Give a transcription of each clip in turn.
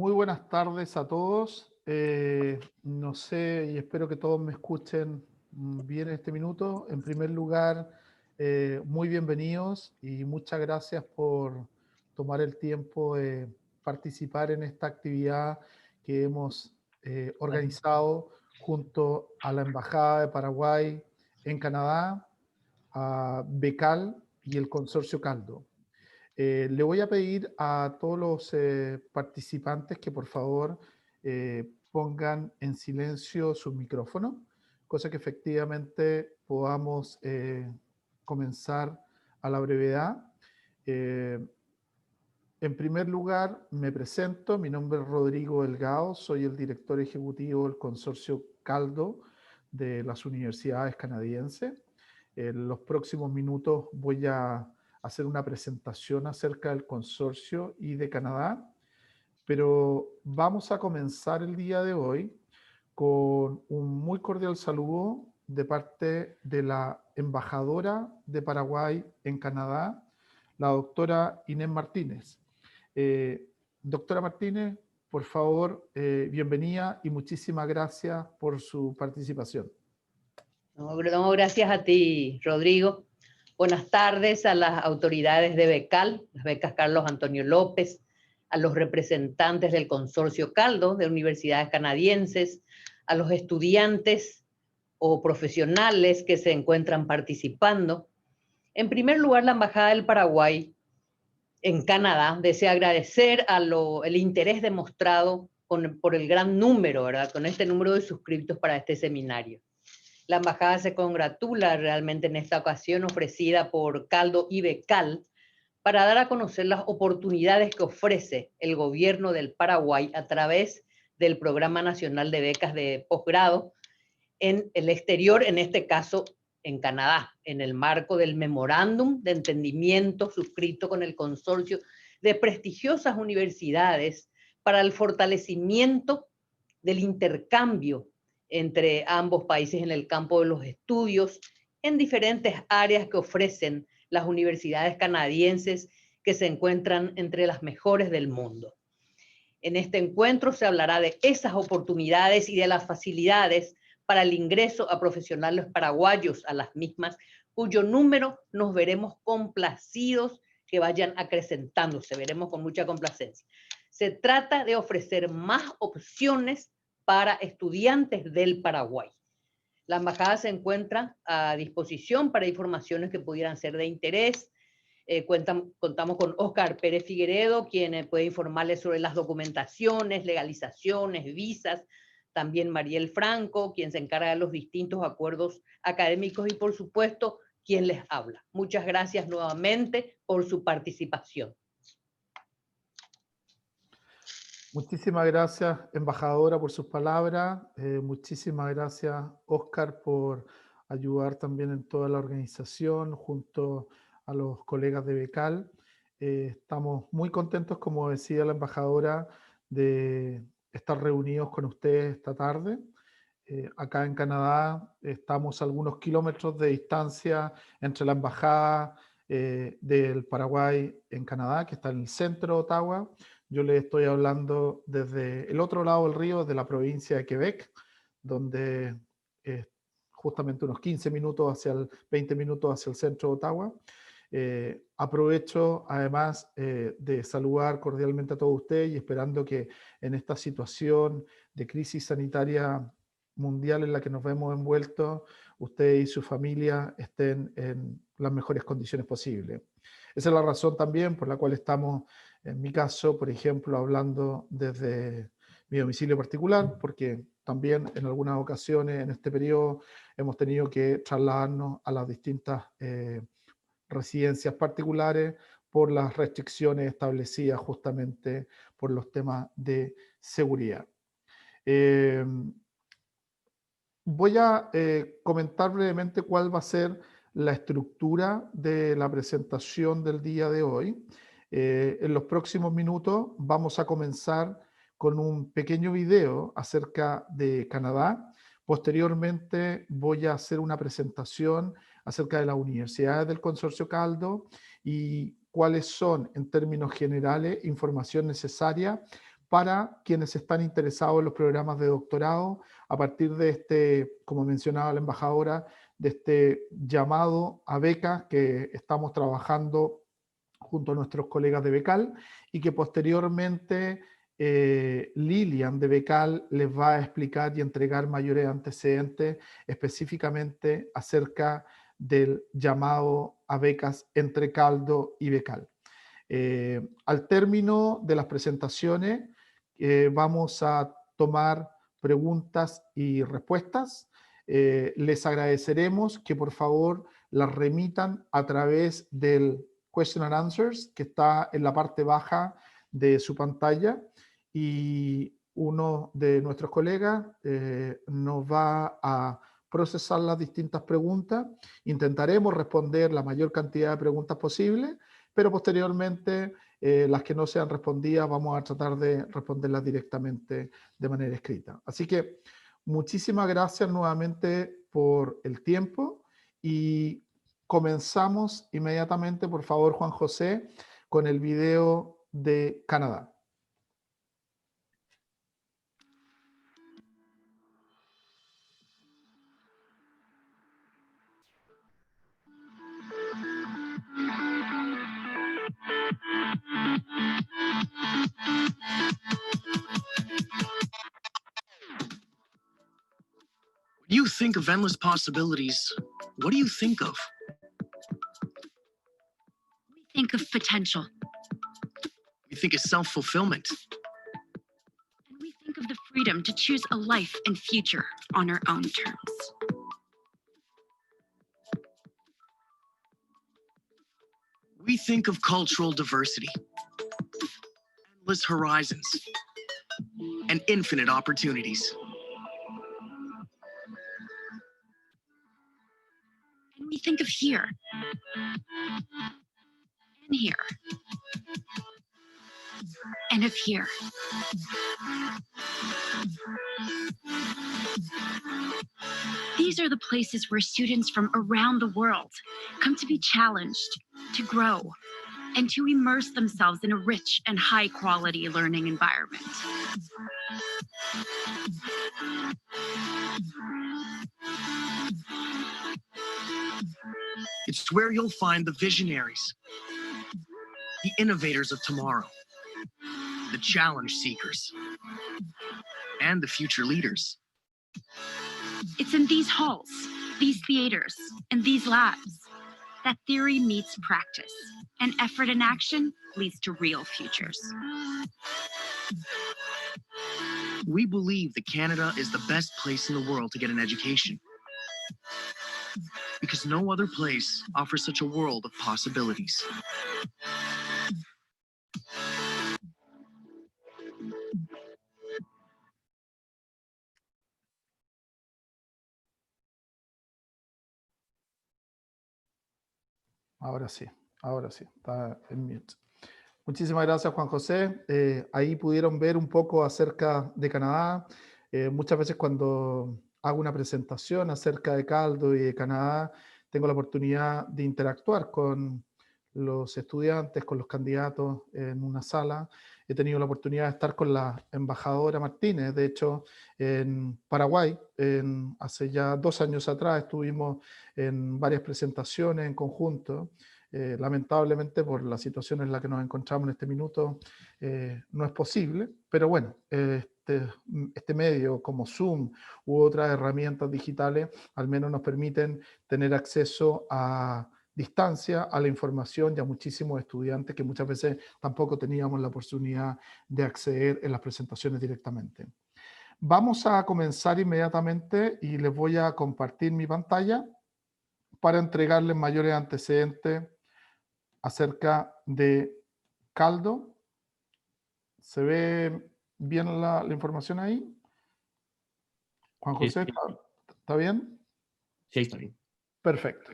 Muy buenas tardes a todos. No sé y espero que todos me escuchen bien en este minuto. En primer lugar, muy bienvenidos y muchas gracias por tomar el tiempo de participar en esta actividad que hemos organizado junto a la Embajada de Paraguay en Canadá, a BECAL y el Consorcio Caldo. Le voy a pedir a todos los participantes que por favor pongan en silencio sus micrófonos, cosa que efectivamente podamos comenzar a la brevedad. Eh, en primer lugar, me presento, mi nombre es Rodrigo Delgado, soy el director ejecutivo del Consorcio Caldo de las universidades canadienses. En los próximos minutos voy a hacer una presentación acerca del consorcio y de Canadá, pero vamos a comenzar el día de hoy con un muy cordial saludo de parte de la embajadora de Paraguay en Canadá, la doctora Inés Martínez. Eh, Doctora Martínez, por favor, bienvenida y muchísimas gracias por su participación. No, gracias a ti, Rodrigo. Buenas tardes a las autoridades de BECAL, las becas Carlos Antonio López, a los representantes del Consorcio Caldo de universidades canadienses, a los estudiantes o profesionales que se encuentran participando. En primer lugar, la Embajada del Paraguay en Canadá desea agradecer el interés demostrado por el gran número, ¿verdad? Con este número de suscriptos para este seminario. La embajada se congratula realmente en esta ocasión ofrecida por Caldo y BECAL para dar a conocer las oportunidades que ofrece el gobierno del Paraguay a través del Programa Nacional de Becas de Posgrado en el exterior, en este caso en Canadá, en el marco del memorándum de entendimiento suscrito con el consorcio de prestigiosas universidades para el fortalecimiento del intercambio entre ambos países en el campo de los estudios en diferentes áreas que ofrecen las universidades canadienses que se encuentran entre las mejores del mundo. En este encuentro se hablará de esas oportunidades y de las facilidades para el ingreso a profesionales paraguayos a las mismas, cuyo número nos veremos complacidos que vayan acrecentándose, veremos con mucha complacencia. Se trata de ofrecer más opciones para estudiantes del Paraguay. La embajada se encuentra a disposición para informaciones que pudieran ser de interés. Contamos con Óscar Pérez Figueredo, quien puede informarles sobre las documentaciones, legalizaciones, visas. También Mariel Franco, quien se encarga de los distintos acuerdos académicos y, por supuesto, quien les habla. Muchas gracias nuevamente por su participación. Muchísimas gracias, embajadora, por sus palabras. Muchísimas gracias, Óscar, por ayudar también en toda la organización junto a los colegas de BECAL. Estamos muy contentos, como decía la embajadora, de estar reunidos con ustedes esta tarde. Acá en Canadá estamos a algunos kilómetros de distancia entre la embajada del Paraguay en Canadá, que está en el centro de Ottawa. Yo les estoy hablando desde el otro lado del río, de la provincia de Quebec, donde justamente unos 15 minutos 20 minutos hacia el centro de Ottawa. Aprovecho además de saludar cordialmente a todos ustedes y esperando que en esta situación de crisis sanitaria mundial en la que nos vemos envueltos, usted y su familia estén en las mejores condiciones posibles. Esa es la razón también por la cual estamos, en mi caso, por ejemplo, hablando desde mi domicilio particular, porque también en algunas ocasiones en este periodo hemos tenido que trasladarnos a las distintas residencias particulares por las restricciones establecidas justamente por los temas de seguridad. Voy a comentar brevemente cuál va a ser la estructura de la presentación del día de hoy. En los próximos minutos vamos a comenzar con un pequeño video acerca de Canadá. Posteriormente voy a hacer una presentación acerca de las universidades del Consorcio Caldo y cuáles son, en términos generales, información necesaria para quienes están interesados en los programas de doctorado a partir de este, como mencionaba la embajadora, de este llamado a becas que estamos trabajando junto a nuestros colegas de Becal y que posteriormente Lilian de Becal les va a explicar y entregar mayores antecedentes específicamente acerca del llamado a becas entre Caldo y Becal. Al término de las presentaciones vamos a tomar preguntas y respuestas. Les agradeceremos que por favor las remitan a través del Question and Answers que está en la parte baja de su pantalla y uno de nuestros colegas nos va a procesar las distintas preguntas. Intentaremos responder la mayor cantidad de preguntas posible, pero posteriormente las que no sean respondidas vamos a tratar de responderlas directamente de manera escrita. Así que muchísimas gracias nuevamente por el tiempo y comenzamos inmediatamente, por favor, Juan José, con el video de Canadá. When you think of endless possibilities, what do you think of? We think of potential. We think of self-fulfillment. And we think of the freedom to choose a life and future on our own terms. We think of cultural diversity, endless horizons, and infinite opportunities. And we think of here, and here, and of here. These are the places where students from around the world come to be challenged, to grow, and to immerse themselves in a rich and high-quality learning environment. It's where you'll find the visionaries, the innovators of tomorrow, the challenge seekers, and the future leaders. It's in these halls, these theaters, and these labs that theory meets practice, and effort in action leads to real futures. We believe that Canada is the best place in the world to get an education, because no other place offers such a world of possibilities. Ahora sí, está en mute. Muchísimas gracias, Juan José. Ahí pudieron ver un poco acerca de Canadá. Muchas veces cuando hago una presentación acerca de Caldo y de Canadá, tengo la oportunidad de interactuar con los estudiantes, con los candidatos en una sala. He tenido la oportunidad de estar con la embajadora Martínez, de hecho, en Paraguay. Hace ya 2 años atrás estuvimos en varias presentaciones en conjunto. Lamentablemente, por la situación en la que nos encontramos en este minuto, no es posible, pero bueno, este medio como Zoom u otras herramientas digitales al menos nos permiten tener acceso a distancia a la información y a muchísimos estudiantes que muchas veces tampoco teníamos la oportunidad de acceder en las presentaciones directamente. Vamos a comenzar inmediatamente y les voy a compartir mi pantalla para entregarles mayores antecedentes acerca de Caldo. ¿Se ve bien la información ahí? Juan José, Sí. ¿está bien? Sí, está bien. Perfecto.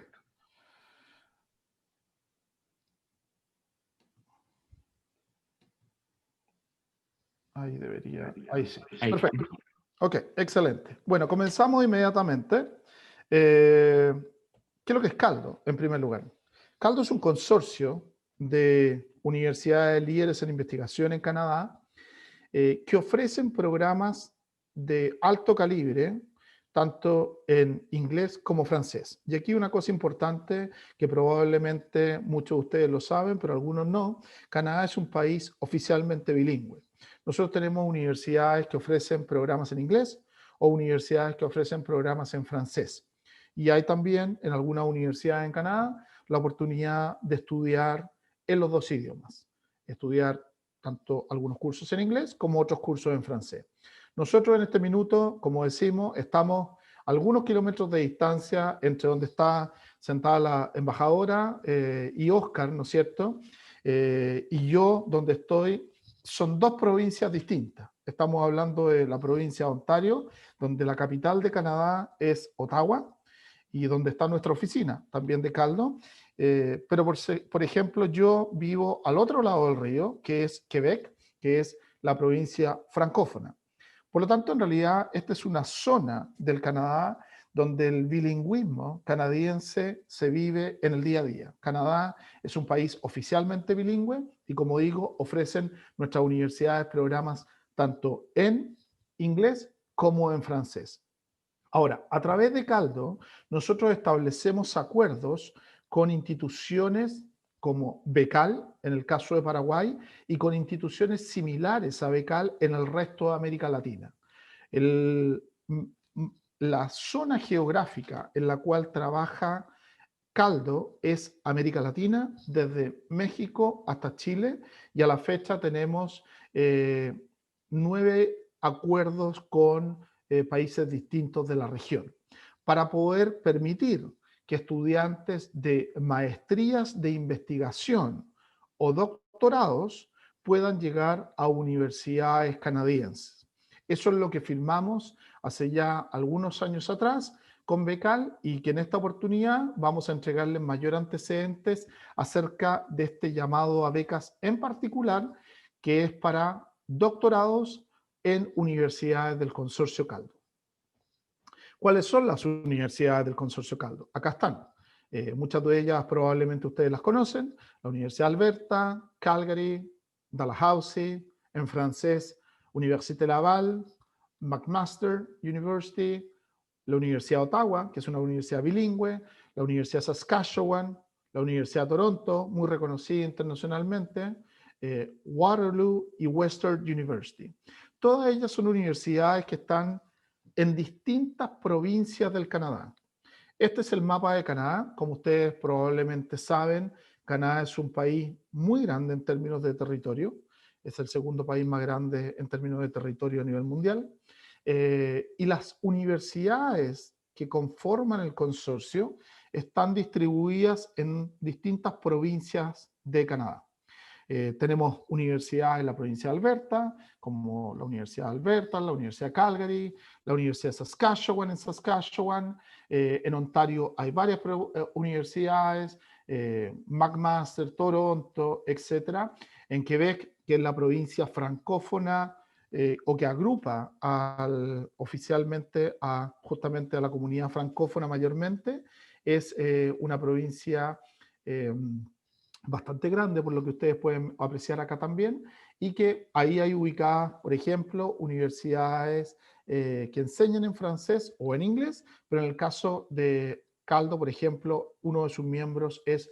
Ahí debería, ahí sí. Ahí. Perfecto. Ok, excelente. Bueno, comenzamos inmediatamente. ¿Qué es lo que es Caldo, en primer lugar? Caldo es un consorcio de universidades líderes en investigación en Canadá que ofrecen programas de alto calibre, tanto en inglés como francés. Y aquí una cosa importante que probablemente muchos de ustedes lo saben, pero algunos no. Canadá es un país oficialmente bilingüe. Nosotros tenemos universidades que ofrecen programas en inglés o universidades que ofrecen programas en francés. Y hay también en algunas universidades en Canadá la oportunidad de estudiar en los dos idiomas. Estudiar tanto algunos cursos en inglés como otros cursos en francés. Nosotros en este minuto, como decimos, estamos a algunos kilómetros de distancia entre donde está sentada la embajadora y Oscar, ¿no es cierto? Y yo, donde estoy, son dos provincias distintas. Estamos hablando de la provincia de Ontario, donde la capital de Canadá es Ottawa, y donde está nuestra oficina, también de Caldo. Pero, por ejemplo, yo vivo al otro lado del río, que es Quebec, que es la provincia francófona. Por lo tanto, en realidad, esta es una zona del Canadá donde el bilingüismo canadiense se vive en el día a día. Canadá es un país oficialmente bilingüe y, como digo, ofrecen nuestras universidades programas tanto en inglés como en francés. Ahora, a través de Caldo, nosotros establecemos acuerdos con instituciones como Becal, en el caso de Paraguay, y con instituciones similares a Becal en el resto de América Latina. La zona geográfica en la cual trabaja Caldo es América Latina, desde México hasta Chile, y a la fecha tenemos 9 acuerdos con países distintos de la región, para poder permitir que estudiantes de maestrías de investigación o doctorados puedan llegar a universidades canadienses. Eso es lo que firmamos hace ya algunos años atrás con Becal, y que en esta oportunidad vamos a entregarles mayor antecedentes acerca de este llamado a becas en particular, que es para doctorados en universidades del Consorcio Caldo. ¿Cuáles son las universidades del Consorcio Caldo? Acá están. Muchas de ellas probablemente ustedes las conocen. La Universidad de Alberta, Calgary, Dalhousie, en francés, Université Laval, McMaster University, la Universidad de Ottawa, que es una universidad bilingüe, la Universidad de Saskatchewan, la Universidad de Toronto, muy reconocida internacionalmente, Waterloo y Western University. Todas ellas son universidades que están en distintas provincias del Canadá. Este es el mapa de Canadá. Como ustedes probablemente saben, Canadá es un país muy grande en términos de territorio. Es el segundo país más grande en términos de territorio a nivel mundial. Y las universidades que conforman el consorcio están distribuidas en distintas provincias de Canadá. Tenemos universidades en la provincia de Alberta, como la Universidad de Alberta, la Universidad de Calgary, la Universidad de Saskatchewan en Saskatchewan. En Ontario hay varias universidades, McMaster, Toronto, etc. En Quebec, que es la provincia francófona, o que agrupa oficialmente justamente a la comunidad francófona mayormente, es una provincia bastante grande, por lo que ustedes pueden apreciar acá también, y que ahí hay ubicadas, por ejemplo, universidades que enseñan en francés o en inglés, pero en el caso de Caldo, por ejemplo, uno de sus miembros es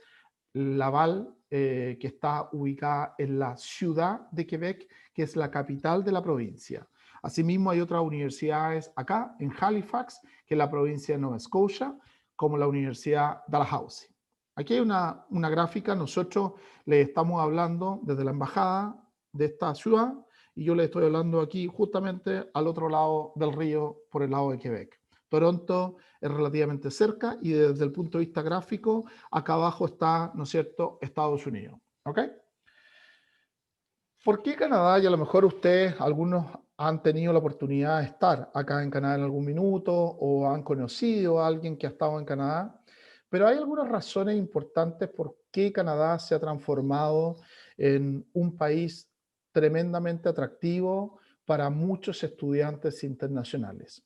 Laval, que está ubicada en la ciudad de Quebec, que es la capital de la provincia. Asimismo, hay otras universidades acá, en Halifax, que es la provincia de Nova Scotia, como la Universidad de Dalhousie. Aquí hay una gráfica, nosotros les estamos hablando desde la embajada de esta ciudad, y yo les estoy hablando aquí justamente al otro lado del río, por el lado de Quebec. Toronto es relativamente cerca, y desde el punto de vista gráfico, acá abajo está, ¿no es cierto?, Estados Unidos. ¿Ok? ¿Por qué Canadá? Y a lo mejor ustedes, algunos han tenido la oportunidad de estar acá en Canadá en algún minuto, o han conocido a alguien que ha estado en Canadá, pero hay algunas razones importantes por qué Canadá se ha transformado en un país tremendamente atractivo para muchos estudiantes internacionales.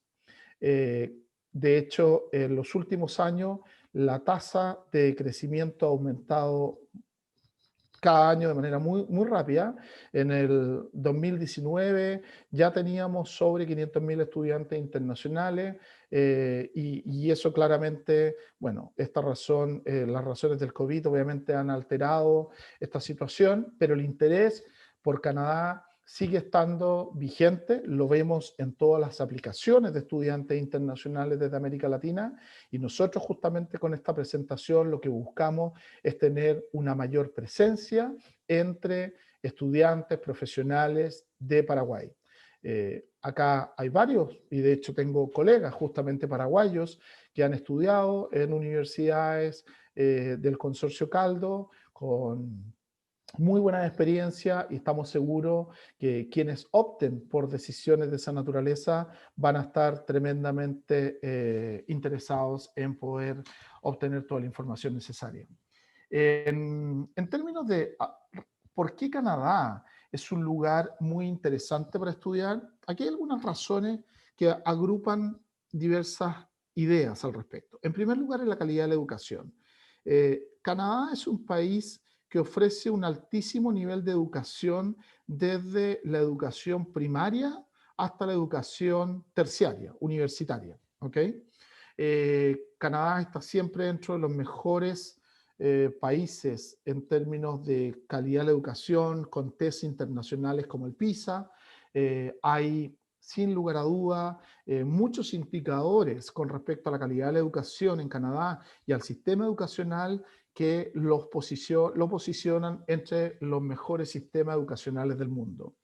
De hecho, en los últimos años, la tasa de crecimiento ha aumentado cada año de manera muy rápida. En el 2019 ya teníamos sobre 500.000 estudiantes internacionales y eso claramente, bueno, esta razón, las razones del COVID obviamente han alterado esta situación, pero el interés por Canadá sigue estando vigente, lo vemos en todas las aplicaciones de estudiantes internacionales desde América Latina y nosotros justamente con esta presentación lo que buscamos es tener una mayor presencia entre estudiantes profesionales de Paraguay. Acá hay varios, y de hecho tengo colegas justamente paraguayos que han estudiado en universidades del Consorcio Caldo con muy buena experiencia y estamos seguros que quienes opten por decisiones de esa naturaleza van a estar tremendamente interesados en poder obtener toda la información necesaria. En términos de por qué Canadá es un lugar muy interesante para estudiar, aquí hay algunas razones que agrupan diversas ideas al respecto. En primer lugar, es la calidad de la educación. Canadá es un país que ofrece un altísimo nivel de educación desde la educación primaria hasta la educación terciaria, universitaria. ¿Okay? Canadá está siempre dentro de los mejores países en términos de calidad de la educación, con test internacionales como el PISA. Hay, sin lugar a duda, muchos indicadores con respecto a la calidad de la educación en Canadá y al sistema educacional que lo posicionan entre los mejores sistemas educacionales del mundo.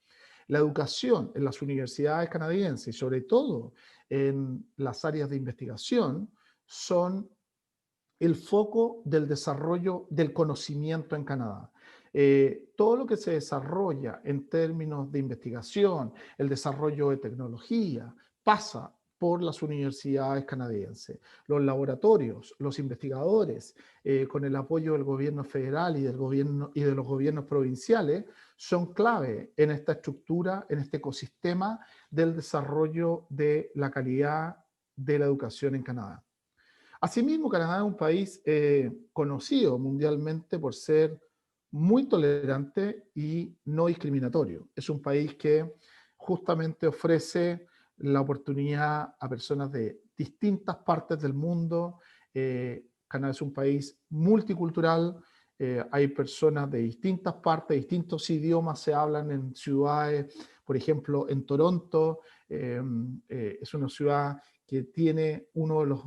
La educación en las universidades canadienses y sobre todo en las áreas de investigación son el foco del desarrollo del conocimiento en Canadá. Todo lo que se desarrolla en términos de investigación, el desarrollo de tecnología, pasa por las universidades canadienses. Los laboratorios, los investigadores, con el apoyo del gobierno federal y de los gobiernos provinciales, son clave en esta estructura, en este ecosistema del desarrollo de la calidad de la educación en Canadá. Asimismo, Canadá es un país conocido mundialmente por ser muy tolerante y no discriminatorio. Es un país que justamente ofrece la oportunidad a personas de distintas partes del mundo. Canadá es un país multicultural. Hay personas de distintas partes, distintos idiomas se hablan en ciudades, por ejemplo, en Toronto. Es una ciudad que tiene uno de los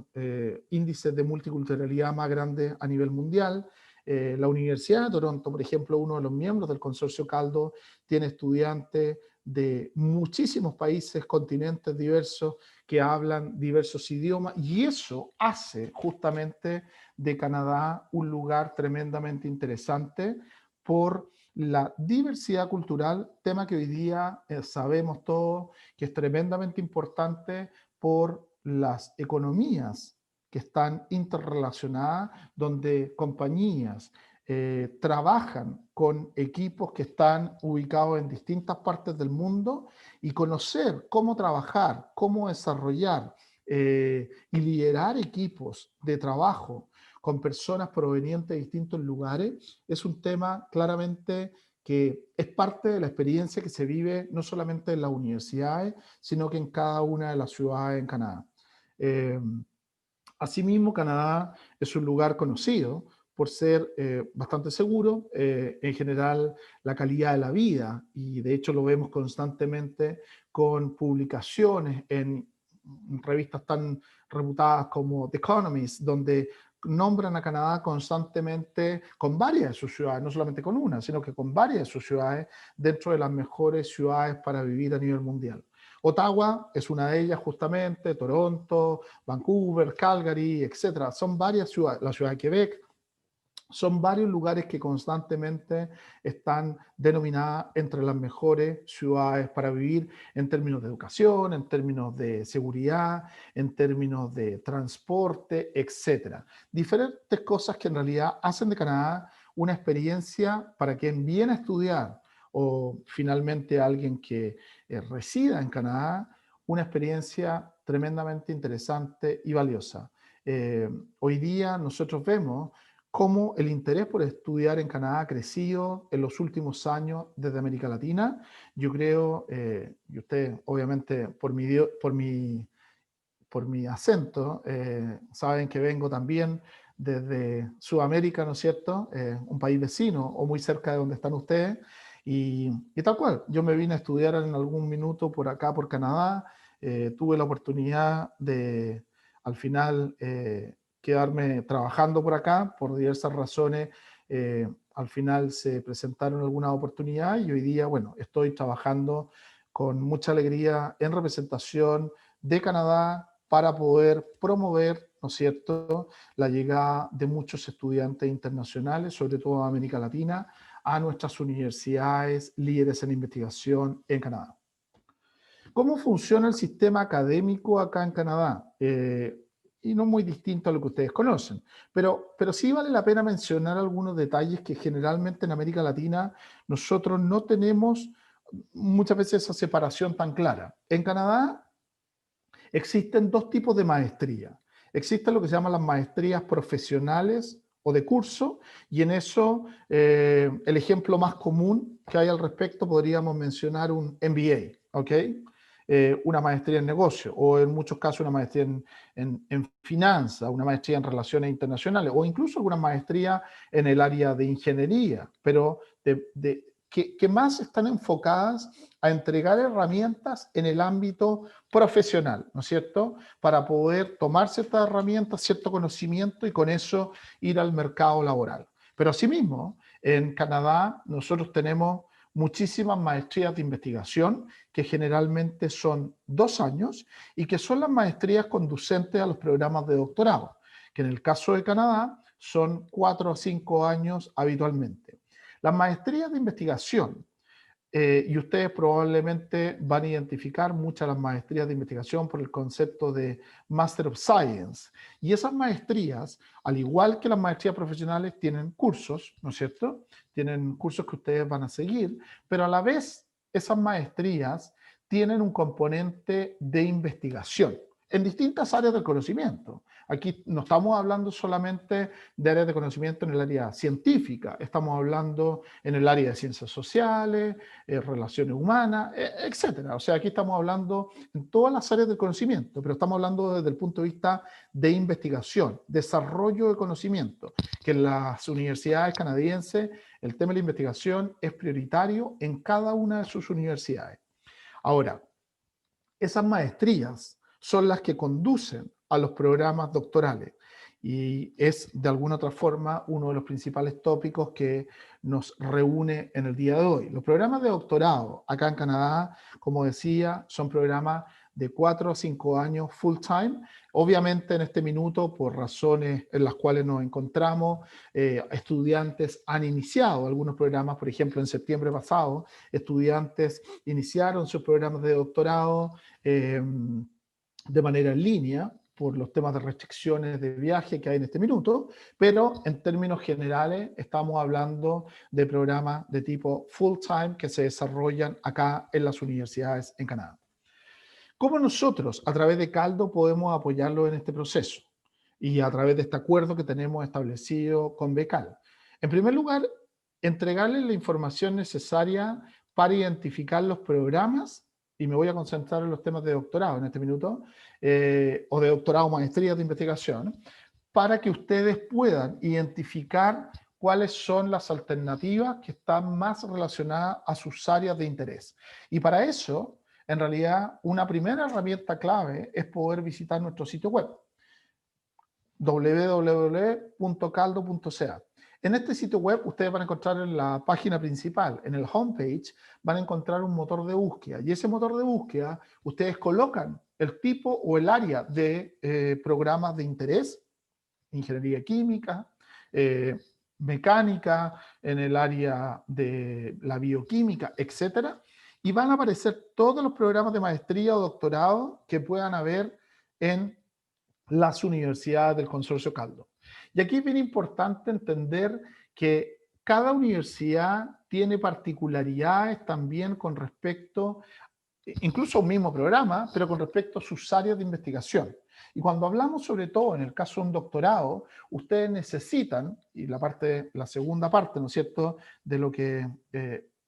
índices de multiculturalidad más grandes a nivel mundial. La Universidad de Toronto, por ejemplo, uno de los miembros del Consorcio Caldo, tiene estudiantes de muchísimos países, continentes diversos, que hablan diversos idiomas, y eso hace justamente de Canadá un lugar tremendamente interesante por la diversidad cultural, tema que hoy día sabemos todos que es tremendamente importante por las economías que están interrelacionadas, donde compañías trabajan con equipos que están ubicados en distintas partes del mundo y conocer cómo trabajar, cómo desarrollar y liderar equipos de trabajo con personas provenientes de distintos lugares es un tema claramente que es parte de la experiencia que se vive no solamente en las universidades, sino que en cada una de las ciudades en Canadá. Asimismo, Canadá es un lugar conocido por ser bastante seguro, en general la calidad de la vida, y de hecho lo vemos constantemente con publicaciones en revistas tan reputadas como The Economist, donde nombran a Canadá constantemente con varias de sus ciudades, no solamente con una, sino que con varias de sus ciudades dentro de las mejores ciudades para vivir a nivel mundial. Ottawa es una de ellas justamente, Toronto, Vancouver, Calgary, etc. Son varias ciudades, la ciudad de Quebec, son varios lugares que constantemente están denominadas entre las mejores ciudades para vivir en términos de educación, en términos de seguridad, en términos de transporte, etc. Diferentes cosas que en realidad hacen de Canadá una experiencia para quien viene a estudiar o finalmente alguien que resida en Canadá, una experiencia tremendamente interesante y valiosa. Hoy día nosotros vemos cómo el interés por estudiar en Canadá ha crecido en los últimos años desde América Latina. Yo creo, y usted obviamente por mi acento, saben que vengo también desde Sudamérica, ¿no es cierto? Un país vecino o muy cerca de donde están ustedes. Y tal cual, yo me vine a estudiar en algún minuto por acá, por Canadá. Tuve la oportunidad de, al final, quedarme trabajando por acá por diversas razones. Al final se presentaron algunas oportunidades y hoy día, bueno, estoy trabajando con mucha alegría en representación de Canadá para poder promover, ¿no es cierto?, la llegada de muchos estudiantes internacionales, sobre todo de América Latina, a nuestras universidades líderes en investigación en Canadá. ¿Cómo funciona el sistema académico acá en Canadá? Y no muy distinto a lo que ustedes conocen, pero sí vale la pena mencionar algunos detalles que generalmente en América Latina nosotros no tenemos muchas veces esa separación tan clara. En Canadá existen dos tipos de maestría. Existen lo que se llaman las maestrías profesionales o de curso, y en eso el ejemplo más común que hay al respecto podríamos mencionar un MBA, ¿ok? Una maestría en negocio, o en muchos casos una maestría en finanzas, una maestría en relaciones internacionales, o incluso alguna maestría en el área de ingeniería, pero que más están enfocadas a entregar herramientas en el ámbito profesional, ¿no es cierto? Para poder tomar ciertas herramientas, cierto conocimiento y con eso ir al mercado laboral. Pero asimismo, en Canadá nosotros tenemos muchísimas maestrías de investigación que generalmente son 2 años y que son las maestrías conducentes a los programas de doctorado, que en el caso de Canadá son 4 a 5 años habitualmente. Las maestrías de investigación, y ustedes probablemente van a identificar muchas de las maestrías de investigación por el concepto de Master of Science. Y esas maestrías, al igual que las maestrías profesionales, tienen cursos, ¿no es cierto? Tienen cursos que ustedes van a seguir, pero a la vez esas maestrías tienen un componente de investigación en distintas áreas del conocimiento. Aquí no estamos hablando solamente de áreas de conocimiento en el área científica, estamos hablando en el área de ciencias sociales, relaciones humanas, etcétera. O sea, aquí estamos hablando en todas las áreas del conocimiento, pero estamos hablando desde el punto de vista de investigación, desarrollo de conocimiento, que en las universidades canadienses el tema de la investigación es prioritario en cada una de sus universidades. Ahora, esas maestrías son las que conducen a los programas doctorales y es de alguna otra forma uno de los principales tópicos que nos reúne en el día de hoy. Los programas de doctorado acá en Canadá, como decía, son programas de 4 a 5 años full time. Obviamente en este minuto, por razones en las cuales nos encontramos, estudiantes han iniciado algunos programas. Por ejemplo, en septiembre pasado, estudiantes iniciaron sus programas de doctorado de manera en línea por los temas de restricciones de viaje que hay en este minuto, pero en términos generales estamos hablando de programas de tipo full-time que se desarrollan acá en las universidades en Canadá. ¿Cómo nosotros, a través de Caldo, podemos apoyarlo en este proceso? Y a través de este acuerdo que tenemos establecido con Becal. En primer lugar, entregarles la información necesaria para identificar los programas, y me voy a concentrar en los temas de doctorado en este minuto, o de doctorado, maestría de investigación, para que ustedes puedan identificar cuáles son las alternativas que están más relacionadas a sus áreas de interés. Y para eso, en realidad, una primera herramienta clave es poder visitar nuestro sitio web, www.caldo.ca. En este sitio web ustedes van a encontrar en la página principal, en el homepage, van a encontrar un motor de búsqueda. Y ese motor de búsqueda, ustedes colocan el tipo o el área de programas de interés, ingeniería química, mecánica, en el área de la bioquímica, etcétera, y van a aparecer todos los programas de maestría o doctorado que puedan haber en las universidades del Consorcio Caldo. Y aquí es bien importante entender que cada universidad tiene particularidades también con respecto, incluso a un mismo programa, pero con respecto a sus áreas de investigación. Y cuando hablamos sobre todo en el caso de un doctorado, ustedes necesitan, y la segunda parte, ¿no es cierto?, de lo que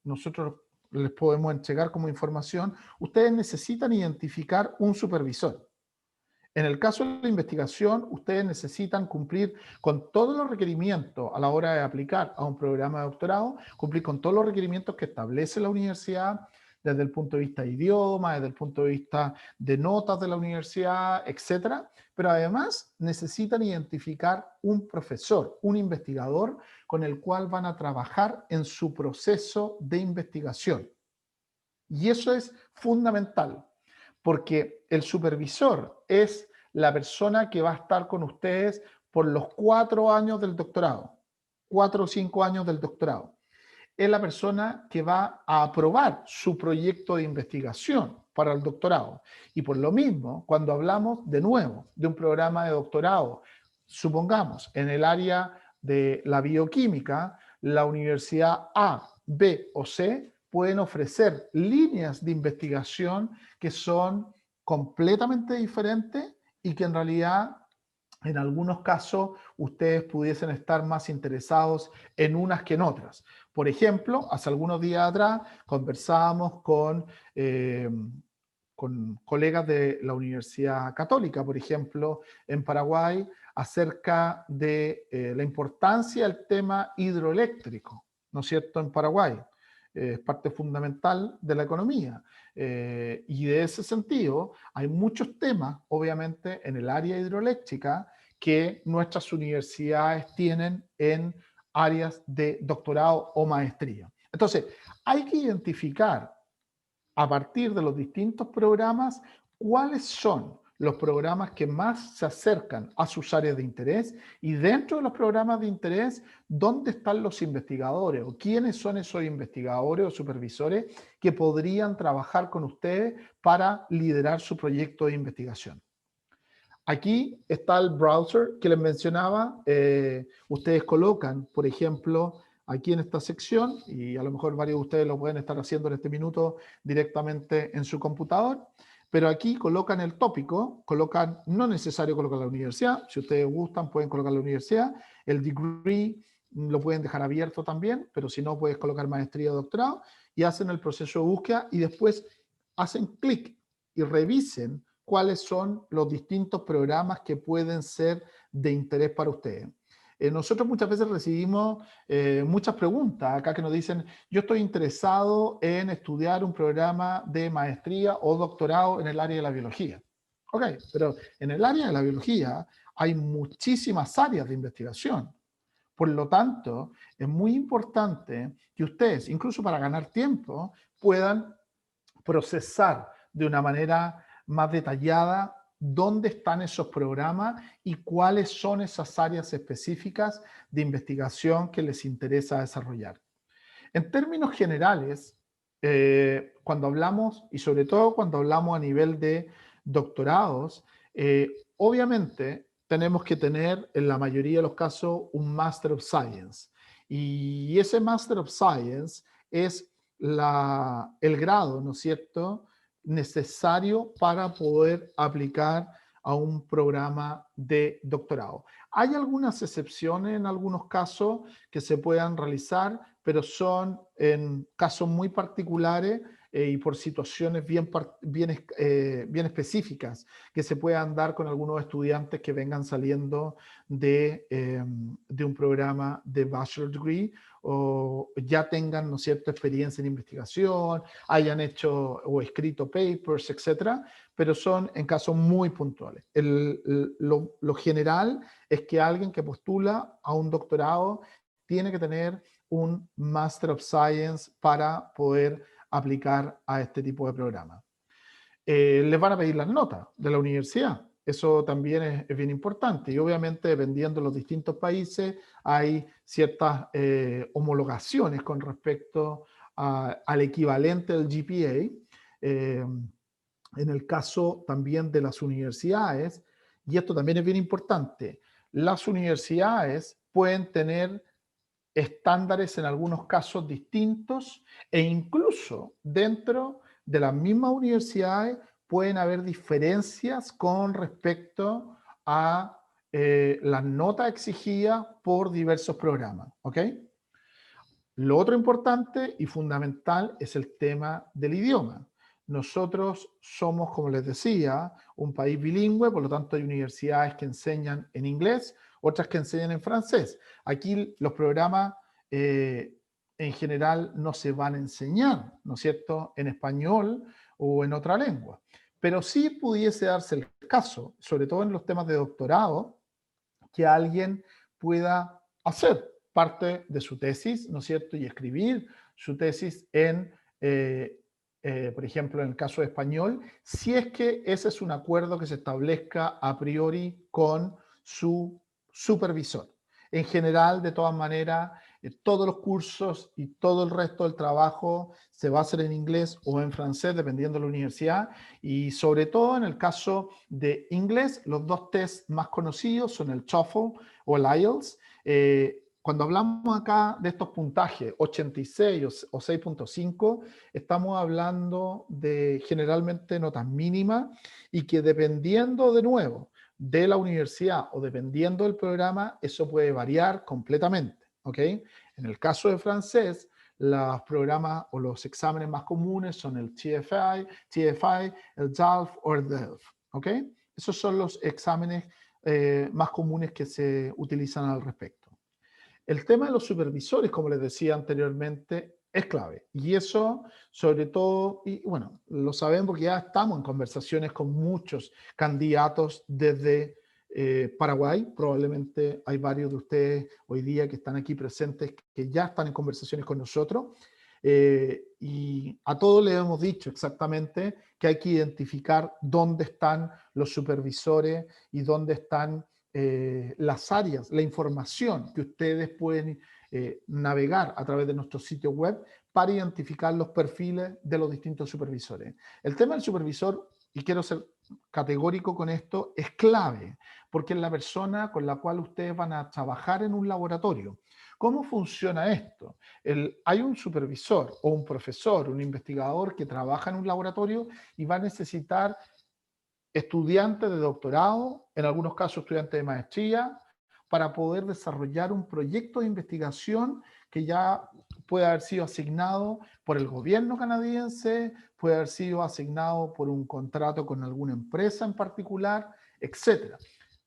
nosotros les podemos entregar como información, ustedes necesitan identificar un supervisor. En el caso de la investigación, ustedes necesitan cumplir con todos los requerimientos a la hora de aplicar a un programa de doctorado, cumplir con todos los requerimientos que establece la universidad, desde el punto de vista de idioma, desde el punto de vista de notas de la universidad, etcétera. Pero además necesitan identificar un profesor, un investigador con el cual van a trabajar en su proceso de investigación. Y eso es fundamental, porque el supervisor es la persona que va a estar con ustedes por los 4 años del doctorado, 4 o 5 años del doctorado. Es la persona que va a aprobar su proyecto de investigación para el doctorado. Y por lo mismo, cuando hablamos de nuevo de un programa de doctorado, supongamos en el área de la bioquímica, la universidad A, B o C pueden ofrecer líneas de investigación que son completamente diferentes y que en realidad en algunos casos ustedes pudiesen estar más interesados en unas que en otras. Por ejemplo, hace algunos días atrás conversábamos con colegas de la Universidad Católica, por ejemplo, en Paraguay, acerca de la importancia del tema hidroeléctrico, ¿no es cierto?, en Paraguay. Es parte fundamental de la economía. Y de ese sentido, hay muchos temas, obviamente, en el área hidroeléctrica que nuestras universidades tienen en áreas de doctorado o maestría. Entonces, hay que identificar a partir de los distintos programas cuáles son los programas que más se acercan a sus áreas de interés y dentro de los programas de interés, ¿dónde están los investigadores o quiénes son esos investigadores o supervisores que podrían trabajar con ustedes para liderar su proyecto de investigación? Aquí está el browser que les mencionaba. Ustedes colocan, por ejemplo, aquí en esta sección, y a lo mejor varios de ustedes lo pueden estar haciendo en este minuto directamente en su computador, pero aquí colocan el tópico, colocan, no es necesario colocar la universidad, si ustedes gustan pueden colocar la universidad, el degree lo pueden dejar abierto también, pero si no puedes colocar maestría o doctorado, y hacen el proceso de búsqueda y después hacen clic y revisen cuáles son los distintos programas que pueden ser de interés para ustedes. Nosotros muchas veces recibimos muchas preguntas acá que nos dicen, yo estoy interesado en estudiar un programa de maestría o doctorado en el área de la biología. Ok, pero en el área de la biología hay muchísimas áreas de investigación. Por lo tanto, es muy importante que ustedes, incluso para ganar tiempo, puedan procesar de una manera más detallada dónde están esos programas y cuáles son esas áreas específicas de investigación que les interesa desarrollar. En términos generales, cuando hablamos, y sobre todo cuando hablamos a nivel de doctorados, obviamente tenemos que tener en la mayoría de los casos un Master of Science. Y ese Master of Science es el grado, ¿no es cierto?, necesario para poder aplicar a un programa de doctorado. Hay algunas excepciones en algunos casos que se puedan realizar, pero son en casos muy particulares y por situaciones bien específicas que se puedan dar con algunos estudiantes que vengan saliendo de un programa de bachelor degree o ya tengan, ¿no es cierto?, experiencia en investigación, hayan hecho o escrito papers, etcétera, pero son en casos muy puntuales. Lo general es que alguien que postula a un doctorado tiene que tener un Master of Science para poder aplicar a este tipo de programa. Les van a pedir las notas de la universidad. Eso también es bien importante y obviamente dependiendo de los distintos países hay ciertas homologaciones con respecto al equivalente del GPA. En el caso también de las universidades, y esto también es bien importante, las universidades pueden tener estándares en algunos casos distintos e incluso dentro de las mismas universidades pueden haber diferencias con respecto a la nota exigida por diversos programas, ¿ok? Lo otro importante y fundamental es el tema del idioma. Nosotros somos, como les decía, un país bilingüe, por lo tanto hay universidades que enseñan en inglés, otras que enseñan en francés. Aquí los programas en general no se van a enseñar, ¿no es cierto?, en español o en otra lengua. Pero sí pudiese darse el caso, sobre todo en los temas de doctorado, que alguien pueda hacer parte de su tesis, ¿no es cierto?, y escribir su tesis en, por ejemplo, en el caso de español, si es que ese es un acuerdo que se establezca a priori con su supervisor. En general, de todas maneras, todos los cursos y todo el resto del trabajo se va a hacer en inglés o en francés, dependiendo de la universidad, y sobre todo en el caso de inglés, los dos tests más conocidos son el TOEFL o el IELTS. Cuando hablamos acá de estos puntajes, 86 o 6.5, estamos hablando de generalmente notas mínimas y que dependiendo de nuevo de la universidad o dependiendo del programa, eso puede variar completamente, ¿ok? En el caso de francés, los programas o los exámenes más comunes son el TFI, el DALF o el DELF, ¿ok? Esos son los exámenes más comunes que se utilizan al respecto. El tema de los supervisores, como les decía anteriormente, es clave. Y eso, sobre todo, y bueno, lo sabemos porque ya estamos en conversaciones con muchos candidatos desde Paraguay. Probablemente hay varios de ustedes hoy día que están aquí presentes que ya están en conversaciones con nosotros. Y a todos les hemos dicho exactamente que hay que identificar dónde están los supervisores y dónde están las áreas, la información que ustedes pueden navegar a través de nuestro sitio web para identificar los perfiles de los distintos supervisores. El tema del supervisor, y quiero ser categórico con esto, es clave, porque es la persona con la cual ustedes van a trabajar en un laboratorio. ¿Cómo funciona esto? Hay un supervisor o un profesor, un investigador que trabaja en un laboratorio y va a necesitar estudiantes de doctorado, en algunos casos estudiantes de maestría, para poder desarrollar un proyecto de investigación que ya puede haber sido asignado por el gobierno canadiense, puede haber sido asignado por un contrato con alguna empresa en particular, etc.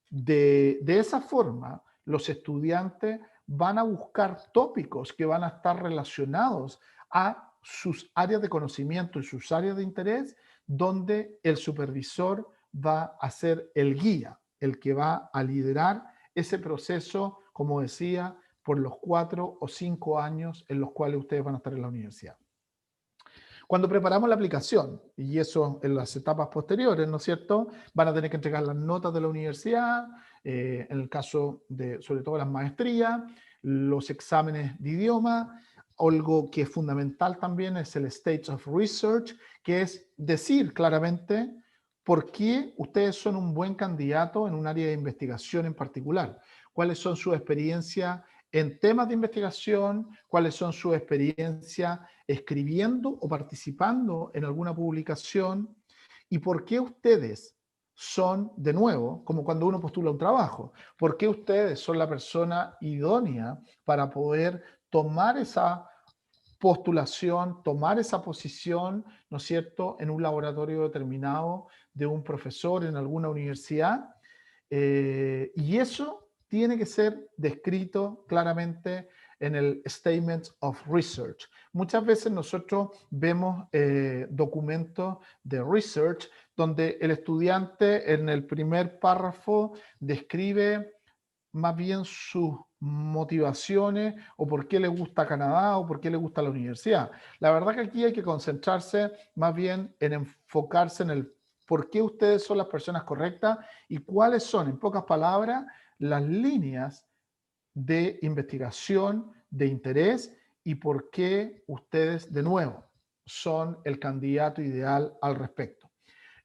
De esa forma, los estudiantes van a buscar tópicos que van a estar relacionados a sus áreas de conocimiento y sus áreas de interés, donde el supervisor va a ser el guía, el que va a liderar ese proceso, como decía, por los 4 o 5 años en los cuales ustedes van a estar en la universidad. Cuando preparamos la aplicación, y eso en las etapas posteriores, ¿no es cierto?, van a tener que entregar las notas de la universidad, en el caso de, sobre todo, las maestrías, los exámenes de idioma. Algo que es fundamental también es el Stage of Research, que es decir claramente por qué ustedes son un buen candidato en un área de investigación en particular, cuáles son sus experiencias en temas de investigación, cuáles son sus experiencias escribiendo o participando en alguna publicación y por qué ustedes son, de nuevo, como cuando uno postula un trabajo, por qué ustedes son la persona idónea para poder tomar esa postulación, tomar esa posición, ¿no es cierto?, en un laboratorio determinado de un profesor en alguna universidad. Y eso tiene que ser descrito claramente en el Statement of Research. Muchas veces nosotros vemos documentos de research donde el estudiante en el primer párrafo describe más bien sus motivaciones o por qué le gusta Canadá o por qué le gusta la universidad. La verdad que aquí hay que concentrarse más bien en enfocarse en el por qué ustedes son las personas correctas y cuáles son, en pocas palabras, las líneas de investigación, de interés y por qué ustedes, de nuevo, son el candidato ideal al respecto.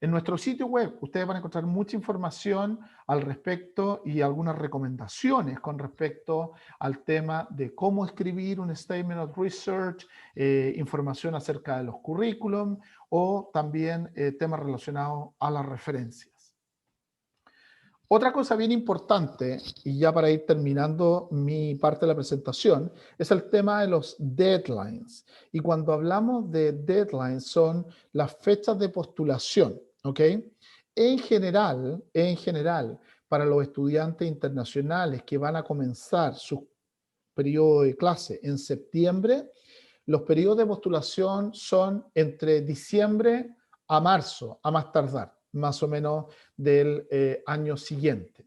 En nuestro sitio web ustedes van a encontrar mucha información al respecto y algunas recomendaciones con respecto al tema de cómo escribir un Statement of Research, información acerca de los currículum o también temas relacionados a las referencias. Otra cosa bien importante, y ya para ir terminando mi parte de la presentación, es el tema de los deadlines. Y cuando hablamos de deadlines son las fechas de postulación, ¿ok? En general, para los estudiantes internacionales que van a comenzar su periodo de clase en septiembre, los periodos de postulación son entre diciembre a marzo, a más tardar, más o menos del año siguiente.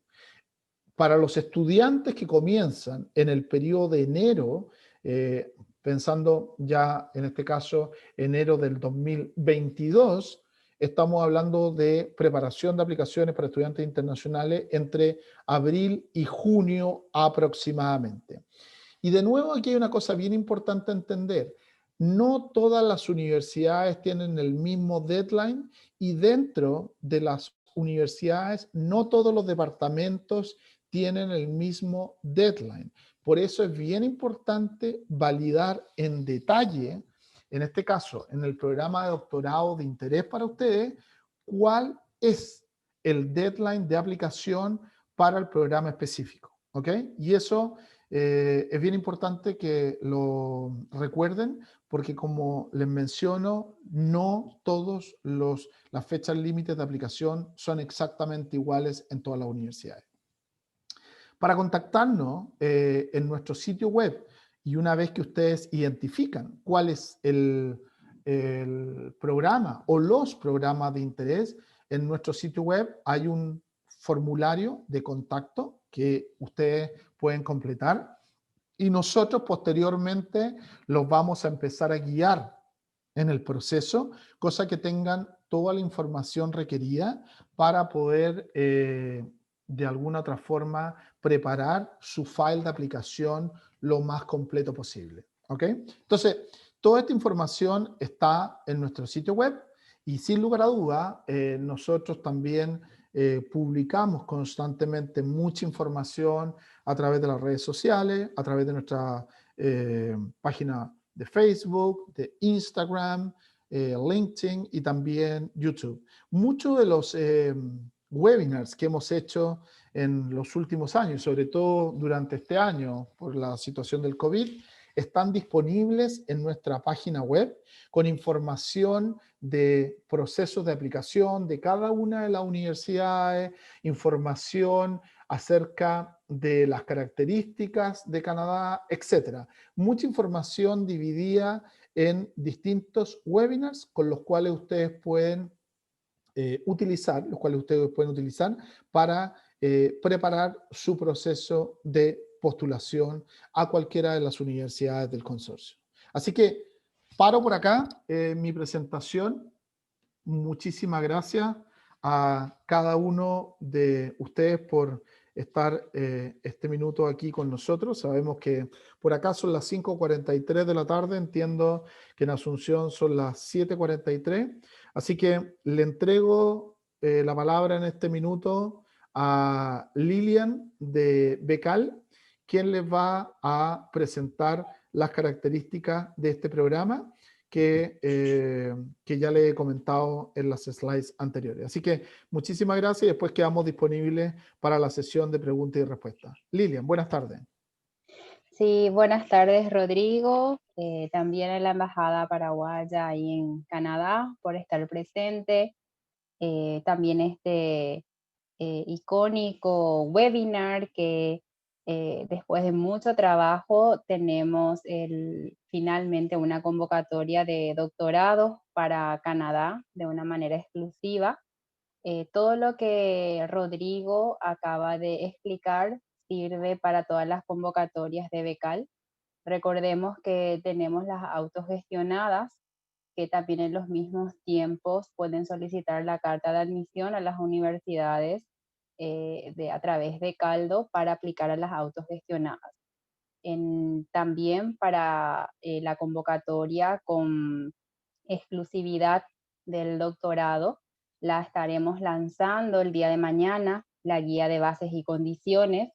Para los estudiantes que comienzan en el periodo de enero, pensando ya en este caso enero del 2022, estamos hablando de preparación de aplicaciones para estudiantes internacionales entre abril y junio aproximadamente. Y de nuevo aquí hay una cosa bien importante a entender. No todas las universidades tienen el mismo deadline y dentro de las universidades no todos los departamentos tienen el mismo deadline. Por eso es bien importante validar en detalle, en este caso, en el programa de doctorado de interés para ustedes, cuál es el deadline de aplicación para el programa específico. ¿Ok? Y eso es bien importante que lo recuerden porque como les menciono, no todas las fechas límites de aplicación son exactamente iguales en todas las universidades. Para contactarnos en nuestro sitio web y una vez que ustedes identifican cuál es el programa o los programas de interés, en nuestro sitio web hay un formulario de contacto que ustedes pueden completar y nosotros posteriormente los vamos a empezar a guiar en el proceso, cosa que tengan toda la información requerida para poder de alguna otra forma preparar su file de aplicación lo más completo posible. ¿Ok? Entonces, toda esta información está en nuestro sitio web y sin lugar a duda, nosotros también publicamos constantemente mucha información a través de las redes sociales, a través de nuestra página de Facebook, de Instagram, LinkedIn y también YouTube. Muchos de los webinars que hemos hecho en los últimos años, sobre todo durante este año por la situación del COVID, están disponibles en nuestra página web con información de procesos de aplicación de cada una de las universidades, información acerca de las características de Canadá, etc. Mucha información dividida en distintos webinars con los cuales ustedes pueden utilizar para preparar su proceso de postulación a cualquiera de las universidades del consorcio. Así que paro por acá mi presentación. Muchísimas gracias a cada uno de ustedes por estar este minuto aquí con nosotros. Sabemos que por acá son las 5:43 de la tarde, entiendo que en Asunción son las 7:43. Así que le entrego la palabra en este minuto a Lilian de Becal, quien les va a presentar las características de este programa que ya le he comentado en las slides anteriores. Así que muchísimas gracias y después quedamos disponibles para la sesión de preguntas y respuestas. Lilian, buenas tardes. Sí, buenas tardes, Rodrigo. También a la Embajada Paraguaya ahí en Canadá por estar presente. También este icónico webinar que después de mucho trabajo tenemos finalmente una convocatoria de doctorados para Canadá de una manera exclusiva. Todo lo que Rodrigo acaba de explicar sirve para todas las convocatorias de Becal. Recordemos que tenemos las autogestionadas, que también en los mismos tiempos pueden solicitar la carta de admisión a las universidades a través de Caldo para aplicar a las autogestionadas. También para la convocatoria con exclusividad del doctorado, la estaremos lanzando el día de mañana, la guía de bases y condiciones.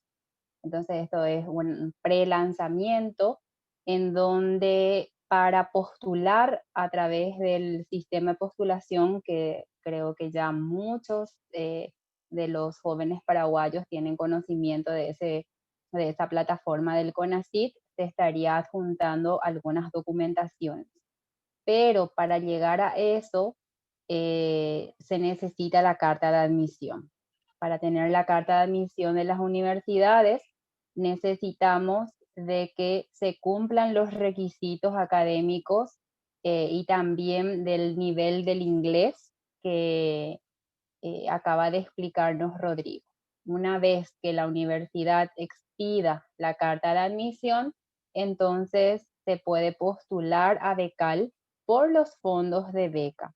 Entonces esto es un pre-lanzamiento en donde para postular a través del sistema de postulación, que creo que ya muchos de los jóvenes paraguayos tienen conocimiento de esa plataforma del CONACYT, se estaría adjuntando algunas documentaciones. Pero para llegar a eso, se necesita la carta de admisión. Para tener la carta de admisión de las universidades, necesitamos de que se cumplan los requisitos académicos y también del nivel del inglés que acaba de explicarnos Rodrigo. Una vez que la universidad expida la carta de admisión, entonces se puede postular a Becal por los fondos de beca.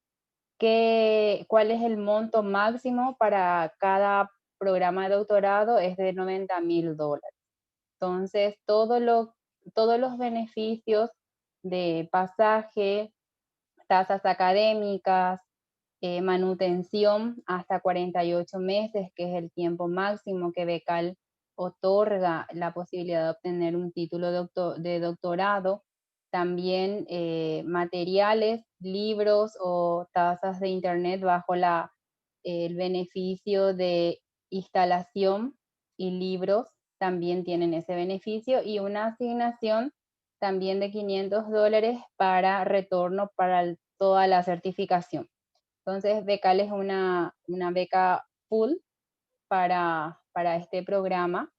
¿Cuál es el monto máximo para cada programa de doctorado? Es de $90.000. Entonces, todos los beneficios de pasaje, tasas académicas, manutención hasta 48 meses, que es el tiempo máximo que Becal otorga la posibilidad de obtener un título de doctorado. También materiales, libros o tasas de internet bajo el beneficio de instalación y libros también tienen ese beneficio, y una asignación también de $500 para retorno para toda la certificación. Entonces, Becal es una beca full para este programa,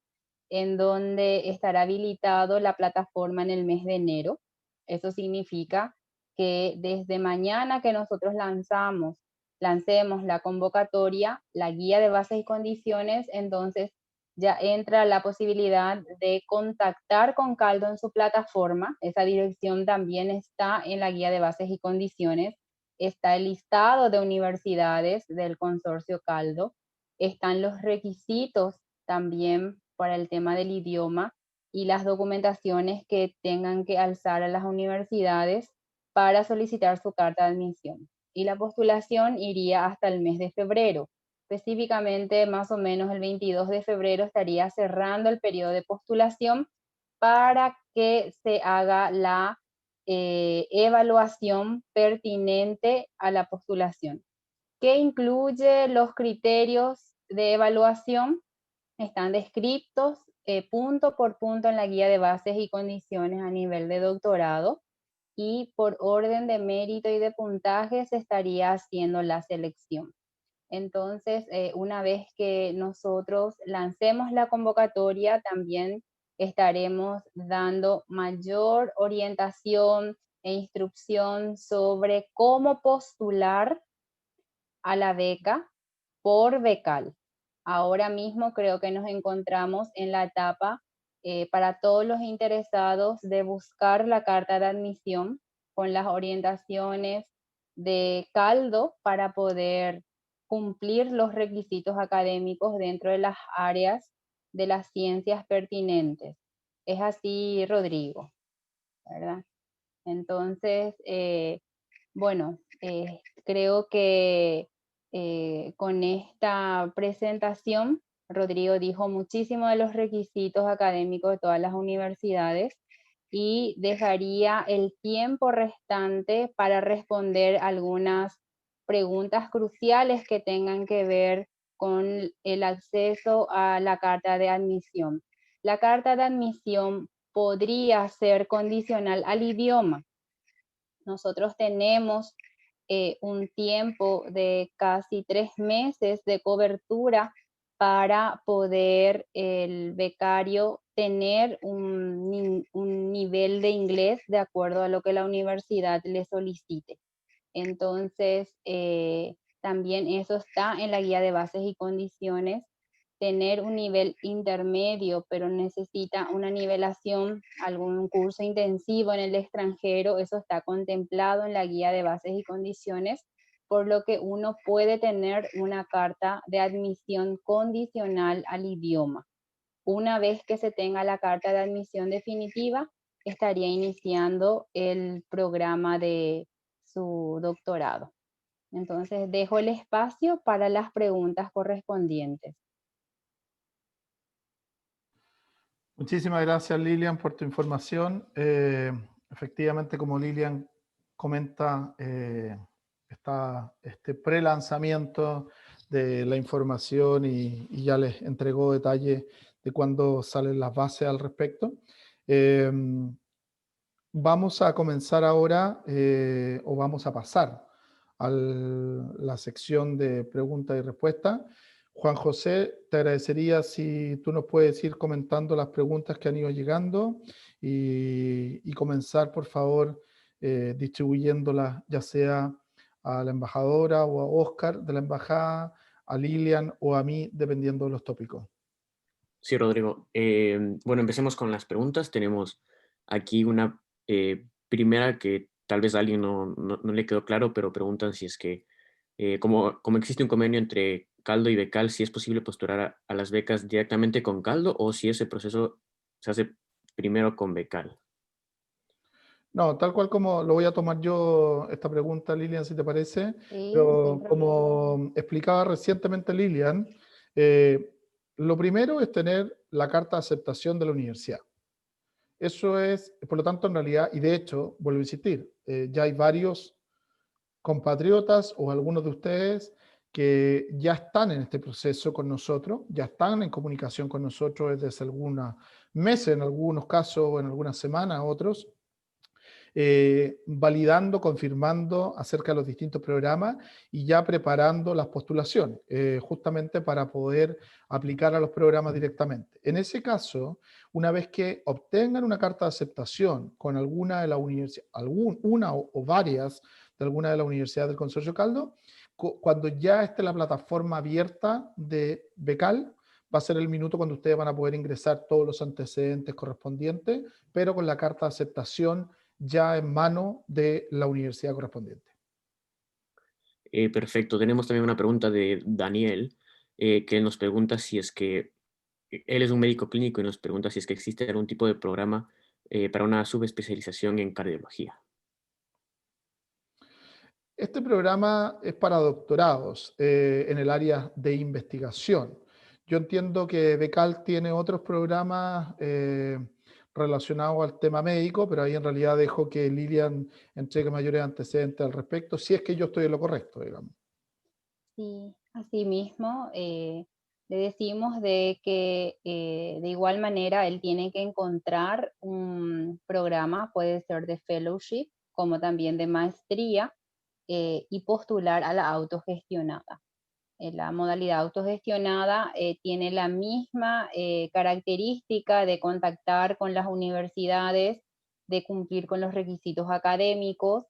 en donde estará habilitado la plataforma en el mes de enero. Eso significa que desde mañana que nosotros lancemos la convocatoria, la guía de bases y condiciones, entonces ya entra la posibilidad de contactar con Caldo en su plataforma. Esa dirección también está en la guía de bases y condiciones. Está el listado de universidades del consorcio Caldo. Están los requisitos también para el tema del idioma y las documentaciones que tengan que alzar a las universidades para solicitar su carta de admisión. Y la postulación iría hasta el mes de febrero. Específicamente, más o menos el 22 de febrero estaría cerrando el periodo de postulación para que se haga la evaluación pertinente a la postulación. ¿Qué incluye los criterios de evaluación? Están descritos punto por punto en la guía de bases y condiciones a nivel de doctorado, y por orden de mérito y de puntaje se estaría haciendo la selección. Entonces, una vez que nosotros lancemos la convocatoria, también estaremos dando mayor orientación e instrucción sobre cómo postular a la beca por Becal. Ahora mismo creo que nos encontramos en la etapa para todos los interesados de buscar la carta de admisión con las orientaciones de Caldo para poder cumplir los requisitos académicos dentro de las áreas de las ciencias pertinentes. Es así, Rodrigo, ¿verdad? Entonces, bueno, creo que con esta presentación, Rodrigo dijo muchísimo de los requisitos académicos de todas las universidades, y dejaría el tiempo restante para responder algunas preguntas cruciales que tengan que ver con el acceso a la carta de admisión. La carta de admisión podría ser condicional al idioma. Nosotros tenemos un tiempo de casi 3 meses de cobertura para poder el becario tener un nivel de inglés de acuerdo a lo que la universidad le solicite. Entonces, también eso está en la guía de bases y condiciones. Tener un nivel intermedio, pero necesita una nivelación, algún curso intensivo en el extranjero, eso está contemplado en la guía de bases y condiciones, por lo que uno puede tener una carta de admisión condicional al idioma. Una vez que se tenga la carta de admisión definitiva, estaría iniciando el programa de su doctorado. Entonces dejo el espacio para las preguntas correspondientes. Muchísimas gracias, Lilian, por tu información. Efectivamente, como Lilian comenta, está este pre-lanzamiento de la información y ya les entregó detalles de cuándo salen las bases al respecto. Vamos a comenzar ahora, o vamos a pasar a la sección de preguntas y respuestas. Juan José, te agradecería si tú nos puedes ir comentando las preguntas que han ido llegando y comenzar, por favor, distribuyéndolas ya sea a la embajadora o a Oscar de la embajada, a Lilian o a mí, dependiendo de los tópicos. Sí, Rodrigo. Bueno, empecemos con las preguntas. Tenemos aquí una primera que tal vez a alguien no le quedó claro, pero preguntan si es que, como existe un convenio entre Caldo y Becal, si es posible postular a las becas directamente con Caldo o si ese proceso se hace primero con Becal. No, tal cual como lo voy a tomar yo esta pregunta, Lilian, si te parece, Sí, pero sin como explicaba recientemente Lilian, lo primero es tener la carta de aceptación de la universidad. Eso es, por lo tanto, en realidad, y de hecho, vuelvo a insistir, ya hay varios compatriotas o algunos de ustedes que ya están en este proceso con nosotros, ya están en comunicación con nosotros desde hace algunos meses, en algunos casos, o en algunas semanas, otros, validando, confirmando acerca de los distintos programas y ya preparando las postulaciones, justamente para poder aplicar a los programas directamente. En ese caso, una vez que obtengan una carta de aceptación con alguna de las universidades, una o varias de alguna de las universidades del Consorcio Caldo, cuando ya esté la plataforma abierta de Becal, va a ser el minuto cuando ustedes van a poder ingresar todos los antecedentes correspondientes, pero con la carta de aceptación ya en mano de la universidad correspondiente. Perfecto. Tenemos también una pregunta de Daniel, que nos pregunta si es que él es un médico clínico y nos pregunta si es que existe algún tipo de programa para una subespecialización en cardiología. Este programa es para doctorados en el área de investigación. Yo entiendo que Becal tiene otros programas relacionados al tema médico, pero ahí en realidad dejo que Lilian entregue mayores antecedentes al respecto, si es que yo estoy en lo correcto, digamos. Sí, asimismo, le decimos de que de igual manera él tiene que encontrar un programa, puede ser de fellowship, como también de maestría, y postular a la autogestionada. La modalidad autogestionada tiene la misma característica de contactar con las universidades, de cumplir con los requisitos académicos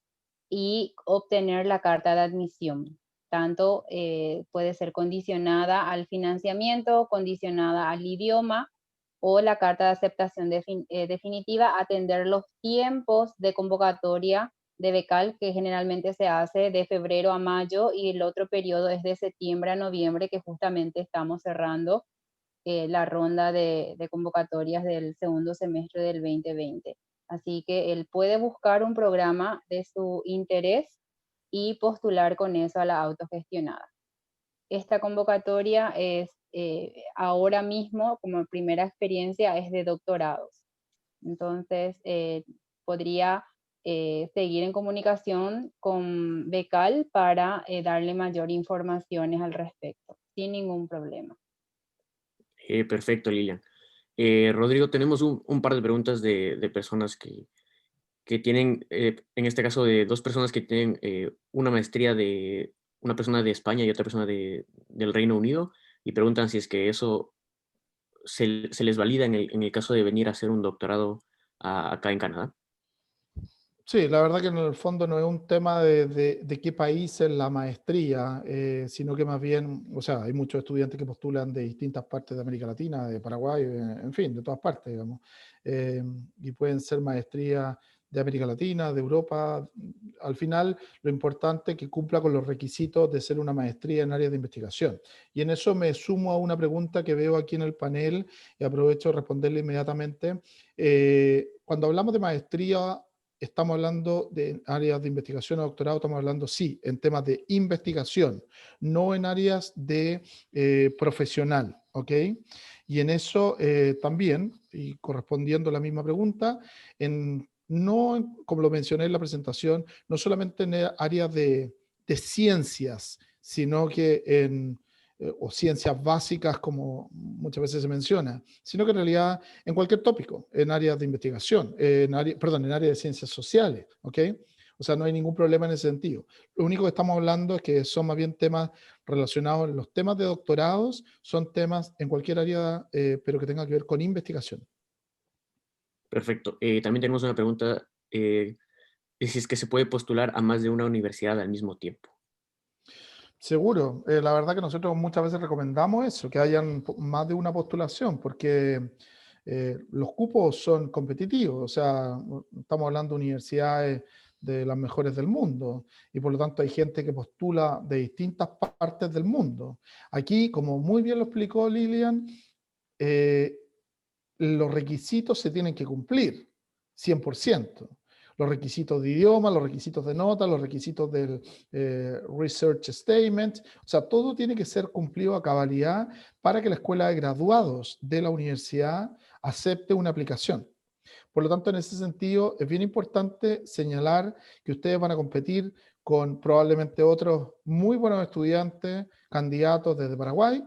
y obtener la carta de admisión. Tanto puede ser condicionada al financiamiento, condicionada al idioma o la carta de aceptación definitiva, atender los tiempos de convocatoria de Becal, que generalmente se hace de febrero a mayo, y el otro periodo es de septiembre a noviembre, que justamente estamos cerrando la ronda de convocatorias del segundo semestre del 2020. Así que él puede buscar un programa de su interés y postular con eso a la autogestionada. Esta convocatoria es ahora mismo, como primera experiencia, es de doctorados. Entonces, podría seguir en comunicación con Becal para darle mayor informaciones al respecto, sin ningún problema. Perfecto, Lilian. Rodrigo, tenemos un par de preguntas de personas que tienen, en este caso, de dos personas que tienen una maestría de una persona de España y otra persona del Reino Unido, y preguntan si es que eso se les valida en el caso de venir a hacer un doctorado acá en Canadá. Sí, la verdad que en el fondo no es un tema de qué país es la maestría, sino que más bien, o sea, hay muchos estudiantes que postulan de distintas partes de América Latina, de Paraguay, en fin, de todas partes, digamos. Y pueden ser maestrías de América Latina, de Europa. Al final, lo importante es que cumpla con los requisitos de ser una maestría en áreas de investigación. Y en eso me sumo a una pregunta que veo aquí en el panel y aprovecho de responderle inmediatamente. Cuando hablamos de maestría estamos hablando de áreas de investigación o doctorado, estamos hablando, sí, en temas de investigación, no en áreas de profesional, ¿ok? Y en eso también, y correspondiendo a la misma pregunta, no, como lo mencioné en la presentación, no solamente en áreas de ciencias, sino que o ciencias básicas, como muchas veces se menciona, sino que en realidad en cualquier tópico, en áreas de investigación, en áreas de ciencias sociales, ¿ok? O sea, no hay ningún problema en ese sentido. Lo único que estamos hablando es que son más bien temas relacionados, los temas de doctorados son temas en cualquier área, pero que tenga que ver con investigación. Perfecto. También tenemos una pregunta, si es que se puede postular a más de una universidad al mismo tiempo. Seguro, la verdad que nosotros muchas veces recomendamos eso, que hayan más de una postulación, porque los cupos son competitivos, o sea, estamos hablando de universidades de las mejores del mundo, y por lo tanto hay gente que postula de distintas partes del mundo. Aquí, como muy bien lo explicó Lilian, eh, los requisitos se tienen que cumplir, 100%. Los requisitos de idioma, los requisitos de nota, los requisitos del research statement, o sea, todo tiene que ser cumplido a cabalidad para que la escuela de graduados de la universidad acepte una aplicación. Por lo tanto, en ese sentido, es bien importante señalar que ustedes van a competir con probablemente otros muy buenos estudiantes, candidatos desde Paraguay,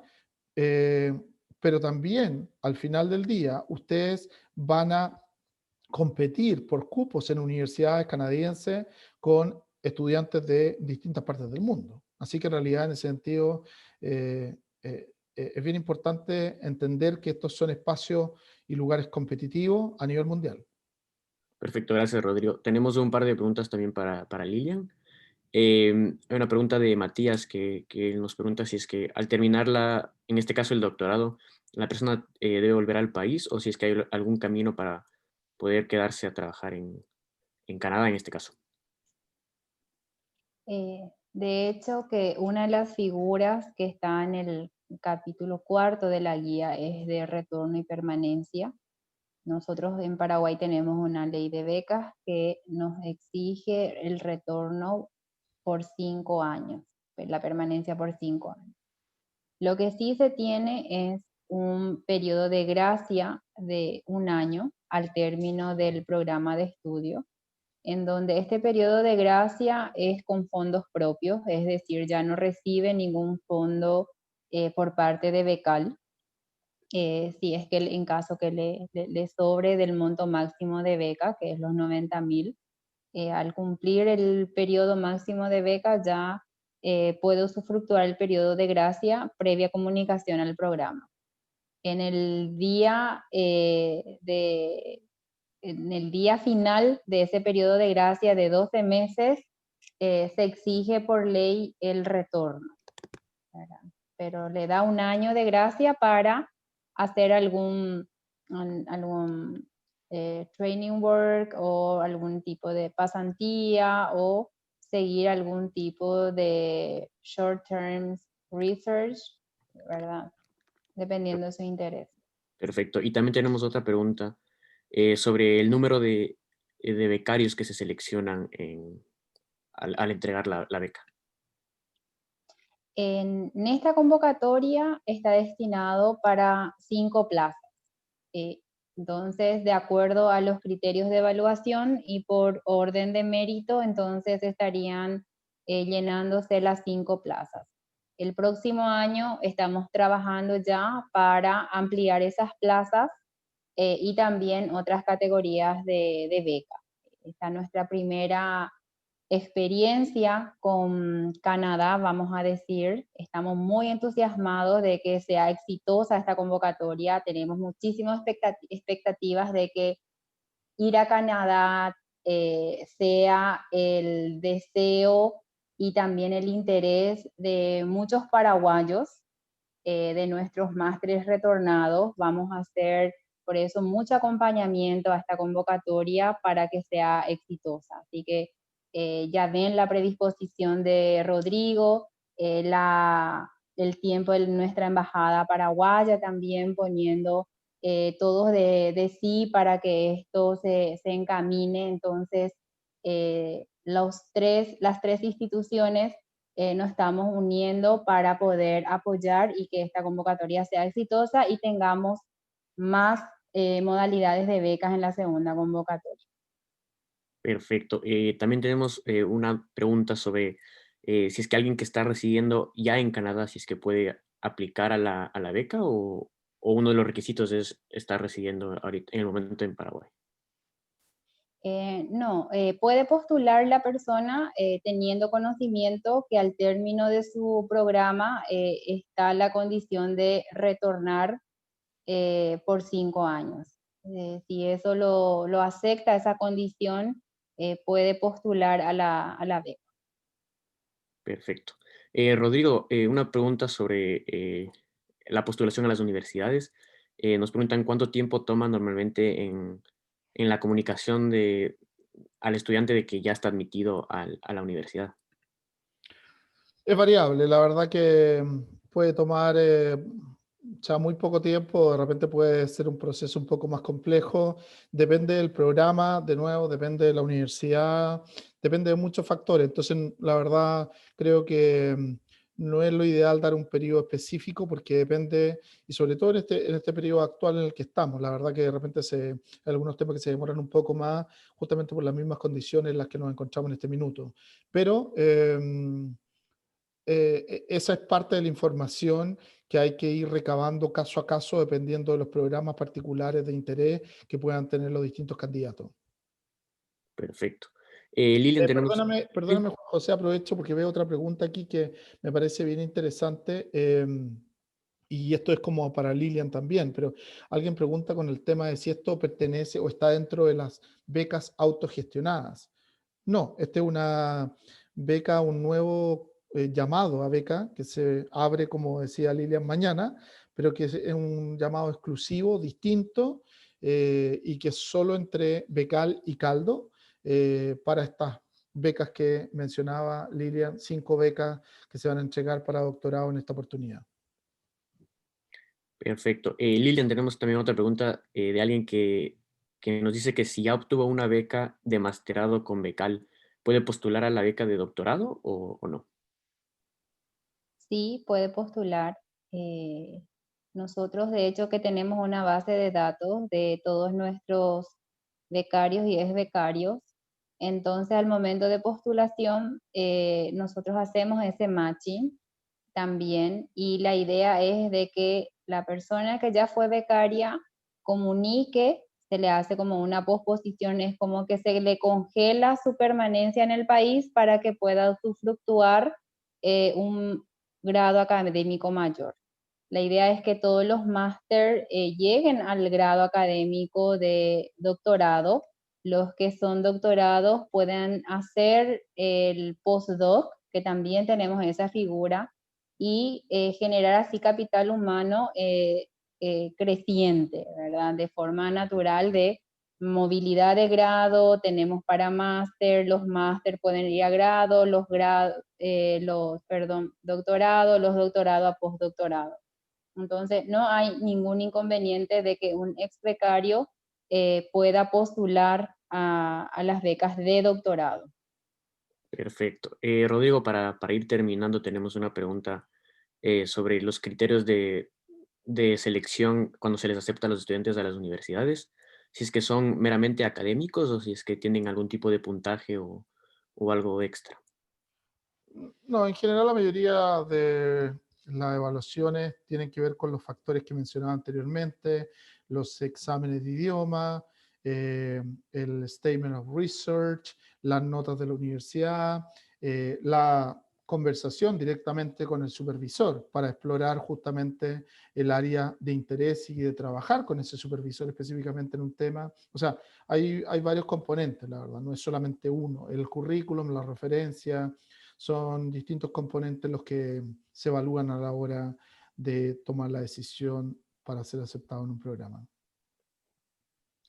eh, pero también al final del día ustedes van a competir por cupos en universidades canadienses con estudiantes de distintas partes del mundo. Así que en realidad en ese sentido es bien importante entender que estos son espacios y lugares competitivos a nivel mundial. Perfecto, gracias, Rodrigo. Tenemos un par de preguntas también para Lilian. Hay una pregunta de Matías que nos pregunta si es que al terminar en este caso el doctorado, la persona debe volver al país o si es que hay algún camino para poder quedarse a trabajar en Canadá en este caso. De hecho, que una de las figuras que está en el capítulo 4 de la guía es de retorno y permanencia. Nosotros en Paraguay tenemos una ley de becas que nos exige el retorno por 5 años, la permanencia por 5 años. Lo que sí se tiene es un periodo de gracia de 1 año al término del programa de estudio, en donde este periodo de gracia es con fondos propios, es decir, ya no recibe ningún fondo por parte de Becal, si es que en caso que le sobre del monto máximo de beca, que es los 90.000, al cumplir el periodo máximo de beca ya puede usufructuar el periodo de gracia previa comunicación al programa. En el día en el día final de ese periodo de gracia de 12 meses, se exige por ley el retorno, ¿verdad? Pero le da 1 año de gracia para hacer algún training work o algún tipo de pasantía o seguir algún tipo de short-term research, ¿verdad? Dependiendo de su interés. Perfecto. Y también tenemos otra pregunta sobre el número de becarios que se seleccionan al entregar la beca. En esta convocatoria está destinado para 5 plazas. Entonces, de acuerdo a los criterios de evaluación y por orden de mérito, entonces estarían llenándose las 5 plazas. El próximo año estamos trabajando ya para ampliar esas plazas y también otras categorías de beca. Esta es nuestra primera experiencia con Canadá, vamos a decir. Estamos muy entusiasmados de que sea exitosa esta convocatoria. Tenemos muchísimas expectativas de que ir a Canadá sea el deseo y también el interés de muchos paraguayos, de nuestros másteres retornados. Vamos a hacer por eso mucho acompañamiento a esta convocatoria para que sea exitosa. Así que ya ven la predisposición de Rodrigo, el tiempo de nuestra embajada paraguaya también poniendo todos de sí para que esto se encamine. Entonces, las tres instituciones nos estamos uniendo para poder apoyar y que esta convocatoria sea exitosa y tengamos más modalidades de becas en la segunda convocatoria. Perfecto. También tenemos una pregunta sobre si es que alguien que está residiendo ya en Canadá, si es que puede aplicar a la beca o uno de los requisitos es estar residiendo ahorita, en el momento en Paraguay. No, puede postular la persona teniendo conocimiento que al término de su programa está la condición de retornar por 5 años. Si eso lo acepta, esa condición, puede postular a la beca. Perfecto. Rodrigo, una pregunta sobre la postulación a las universidades. Nos preguntan cuánto tiempo toma normalmente en la comunicación al estudiante de que ya está admitido a la universidad. Es variable, la verdad que puede tomar ya muy poco tiempo, de repente puede ser un proceso un poco más complejo, depende del programa, de nuevo, depende de la universidad, depende de muchos factores. Entonces, la verdad, creo que no es lo ideal dar un periodo específico porque depende, y sobre todo en este periodo actual en el que estamos, la verdad que de repente hay algunos temas que se demoran un poco más, justamente por las mismas condiciones en las que nos encontramos en este minuto. Pero esa es parte de la información que hay que ir recabando caso a caso dependiendo de los programas particulares de interés que puedan tener los distintos candidatos. Perfecto. Lilian, tenemos... Perdóname, Sí. Juan José, aprovecho porque veo otra pregunta aquí que me parece bien interesante. Y esto es como para Lilian también, pero alguien pregunta con el tema de si esto pertenece o está dentro de las becas autogestionadas. No, esta es una beca, un nuevo llamado a beca que se abre, como decía Lilian, mañana, pero que es un llamado exclusivo, distinto, y que es solo entre Becal y Caldo para estas becas que mencionaba Lilian, 5 becas que se van a entregar para doctorado en esta oportunidad. Perfecto. Lilian, tenemos también otra pregunta de alguien que nos dice que si ya obtuvo una beca de masterado con Becal, ¿puede postular a la beca de doctorado o no? Sí, puede postular. Nosotros, de hecho, que tenemos una base de datos de todos nuestros becarios y exbecarios. Entonces, al momento de postulación, nosotros hacemos ese matching también y la idea es de que la persona que ya fue becaria comunique, se le hace como una posposición, es como que se le congela su permanencia en el país para que pueda usufructuar un grado académico mayor. La idea es que todos los máster lleguen al grado académico de doctorado. Los que son doctorados pueden hacer el postdoc, que también tenemos esa figura, y generar así capital humano creciente, ¿verdad? De forma natural de movilidad de grado, tenemos para máster, los máster pueden ir a grado, doctorado, los doctorados a postdoctorado. Entonces, no hay ningún inconveniente de que un ex becario pueda postular a las becas de doctorado. Perfecto. Rodrigo, para ir terminando, tenemos una pregunta sobre los criterios de selección cuando se les acepta a los estudiantes a las universidades, si es que son meramente académicos o si es que tienen algún tipo de puntaje o algo extra. No, en general la mayoría de las evaluaciones tienen que ver con los factores que mencionaba anteriormente, los exámenes de idioma, el Statement of Research, las notas de la universidad, la conversación directamente con el supervisor para explorar justamente el área de interés y de trabajar con ese supervisor específicamente en un tema. O sea, hay varios componentes, la verdad, no es solamente uno. El currículum, la referencia, son distintos componentes los que se evalúan a la hora de tomar la decisión para ser aceptado en un programa.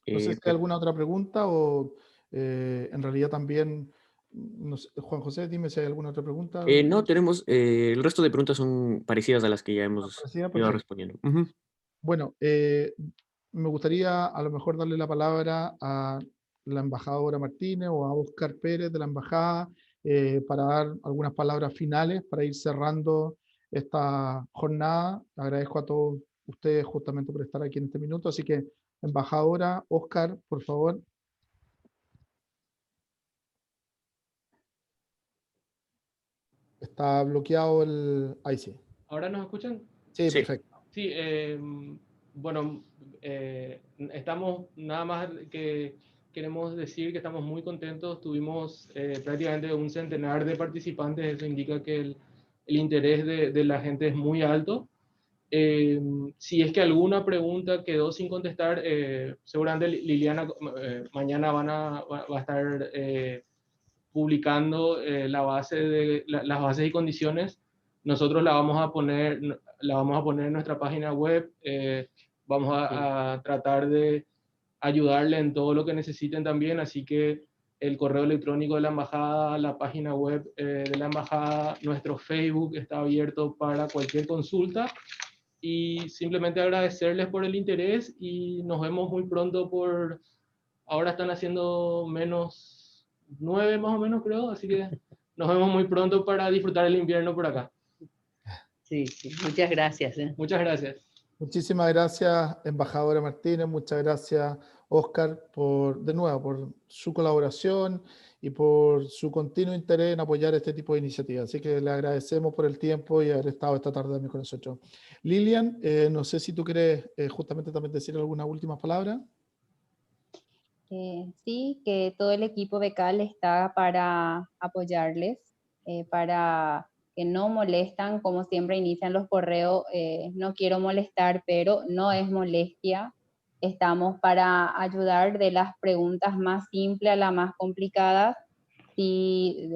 No sé si hay alguna otra pregunta o en realidad también, no sé, Juan José, dime si hay alguna otra pregunta. No, tenemos, el resto de preguntas son parecidas a las que ya hemos ido Perfecto. respondiendo. Ujú. Bueno, me gustaría a lo mejor darle la palabra a la embajadora Martínez o a Óscar Pérez de la embajada para dar algunas palabras finales para ir cerrando esta jornada. Agradezco a todos ustedes justamente por estar aquí en este minuto, así que embajadora, Óscar, por favor. Está bloqueado el... Ahí sí. ¿Ahora nos escuchan? Sí, Sí. perfecto. Sí, bueno, estamos nada más que queremos decir que estamos muy contentos. Tuvimos prácticamente un centenar de participantes, eso indica que el interés de la gente es muy alto. Si es que alguna pregunta quedó sin contestar, seguramente Liliana mañana va a estar publicando las bases y condiciones. Nosotros la vamos a poner en nuestra página web. Vamos a tratar de ayudarle en todo lo que necesiten también, así que el correo electrónico de la embajada, la página web de la embajada, nuestro Facebook está abierto para cualquier consulta. Y simplemente agradecerles por el interés y nos vemos muy pronto ahora están haciendo -9 más o menos, creo, así que nos vemos muy pronto para disfrutar el invierno por acá. Sí, sí, muchas gracias. Muchas gracias. Muchísimas gracias, embajadora Martínez, muchas gracias, Óscar, de nuevo, por su colaboración y por su continuo interés en apoyar este tipo de iniciativas. Así que le agradecemos por el tiempo y haber estado esta tarde también con nosotros. Lilian, no sé si tú quieres justamente también decir algunas últimas palabras. Sí, que todo el equipo becal está para apoyarles, para que no molestan, como siempre inician los correos, no quiero molestar, pero no es molestia. Estamos para ayudar de las preguntas más simples a las más complicadas. Si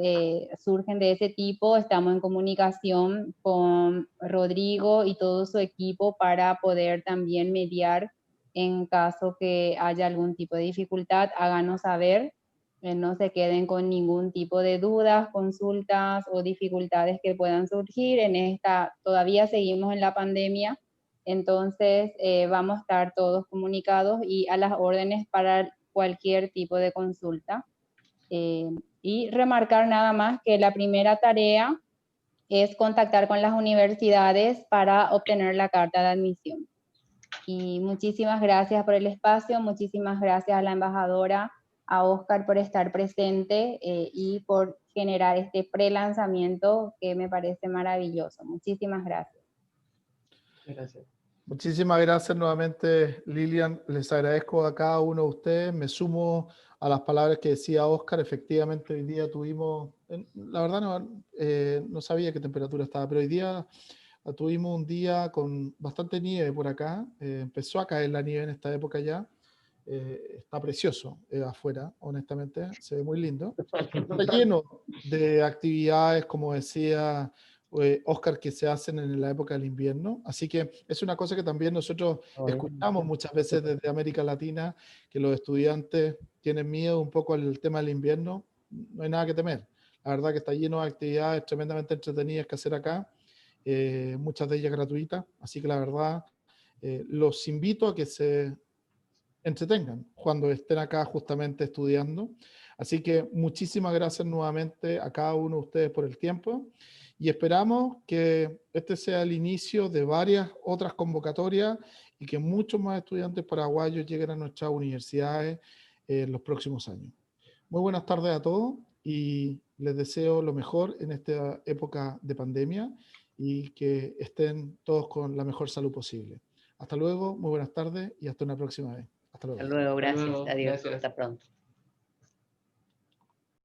surgen de ese tipo, estamos en comunicación con Rodrigo y todo su equipo para poder también mediar en caso que haya algún tipo de dificultad. Háganos saber, no se queden con ningún tipo de dudas, consultas o dificultades que puedan surgir. Todavía seguimos en la pandemia, entonces vamos a estar todos comunicados y a las órdenes para cualquier tipo de consulta. Y remarcar nada más que la primera tarea es contactar con las universidades para obtener la carta de admisión. Y muchísimas gracias por el espacio, muchísimas gracias a la embajadora, a Óscar por estar presente y por generar este pre-lanzamiento que me parece maravilloso. Muchísimas gracias. Gracias. Muchísimas gracias nuevamente, Lilian. Les agradezco a cada uno de ustedes. Me sumo a las palabras que decía Óscar. Efectivamente, hoy día tuvimos, la verdad no sabía qué temperatura estaba, pero hoy día tuvimos un día con bastante nieve por acá. Empezó a caer la nieve en esta época ya. Está precioso afuera, honestamente. Se ve muy lindo. Está lleno de actividades, como decía Óscar, que se hacen en la época del invierno. Así que es una cosa que también nosotros escuchamos muchas veces desde América Latina, que los estudiantes tienen miedo un poco al tema del invierno. No hay nada que temer. La verdad que está lleno de actividades tremendamente entretenidas que hacer acá, muchas de ellas gratuitas. Así que la verdad, los invito a que se entretengan cuando estén acá justamente estudiando. Así que muchísimas gracias nuevamente a cada uno de ustedes por el tiempo y esperamos que este sea el inicio de varias otras convocatorias y que muchos más estudiantes paraguayos lleguen a nuestras universidades en los próximos años. Muy buenas tardes a todos y les deseo lo mejor en esta época de pandemia y que estén todos con la mejor salud posible. Hasta luego, muy buenas tardes y hasta una próxima vez. Hasta luego. Hasta luego, gracias. Hasta luego, Adiós. gracias. Hasta pronto.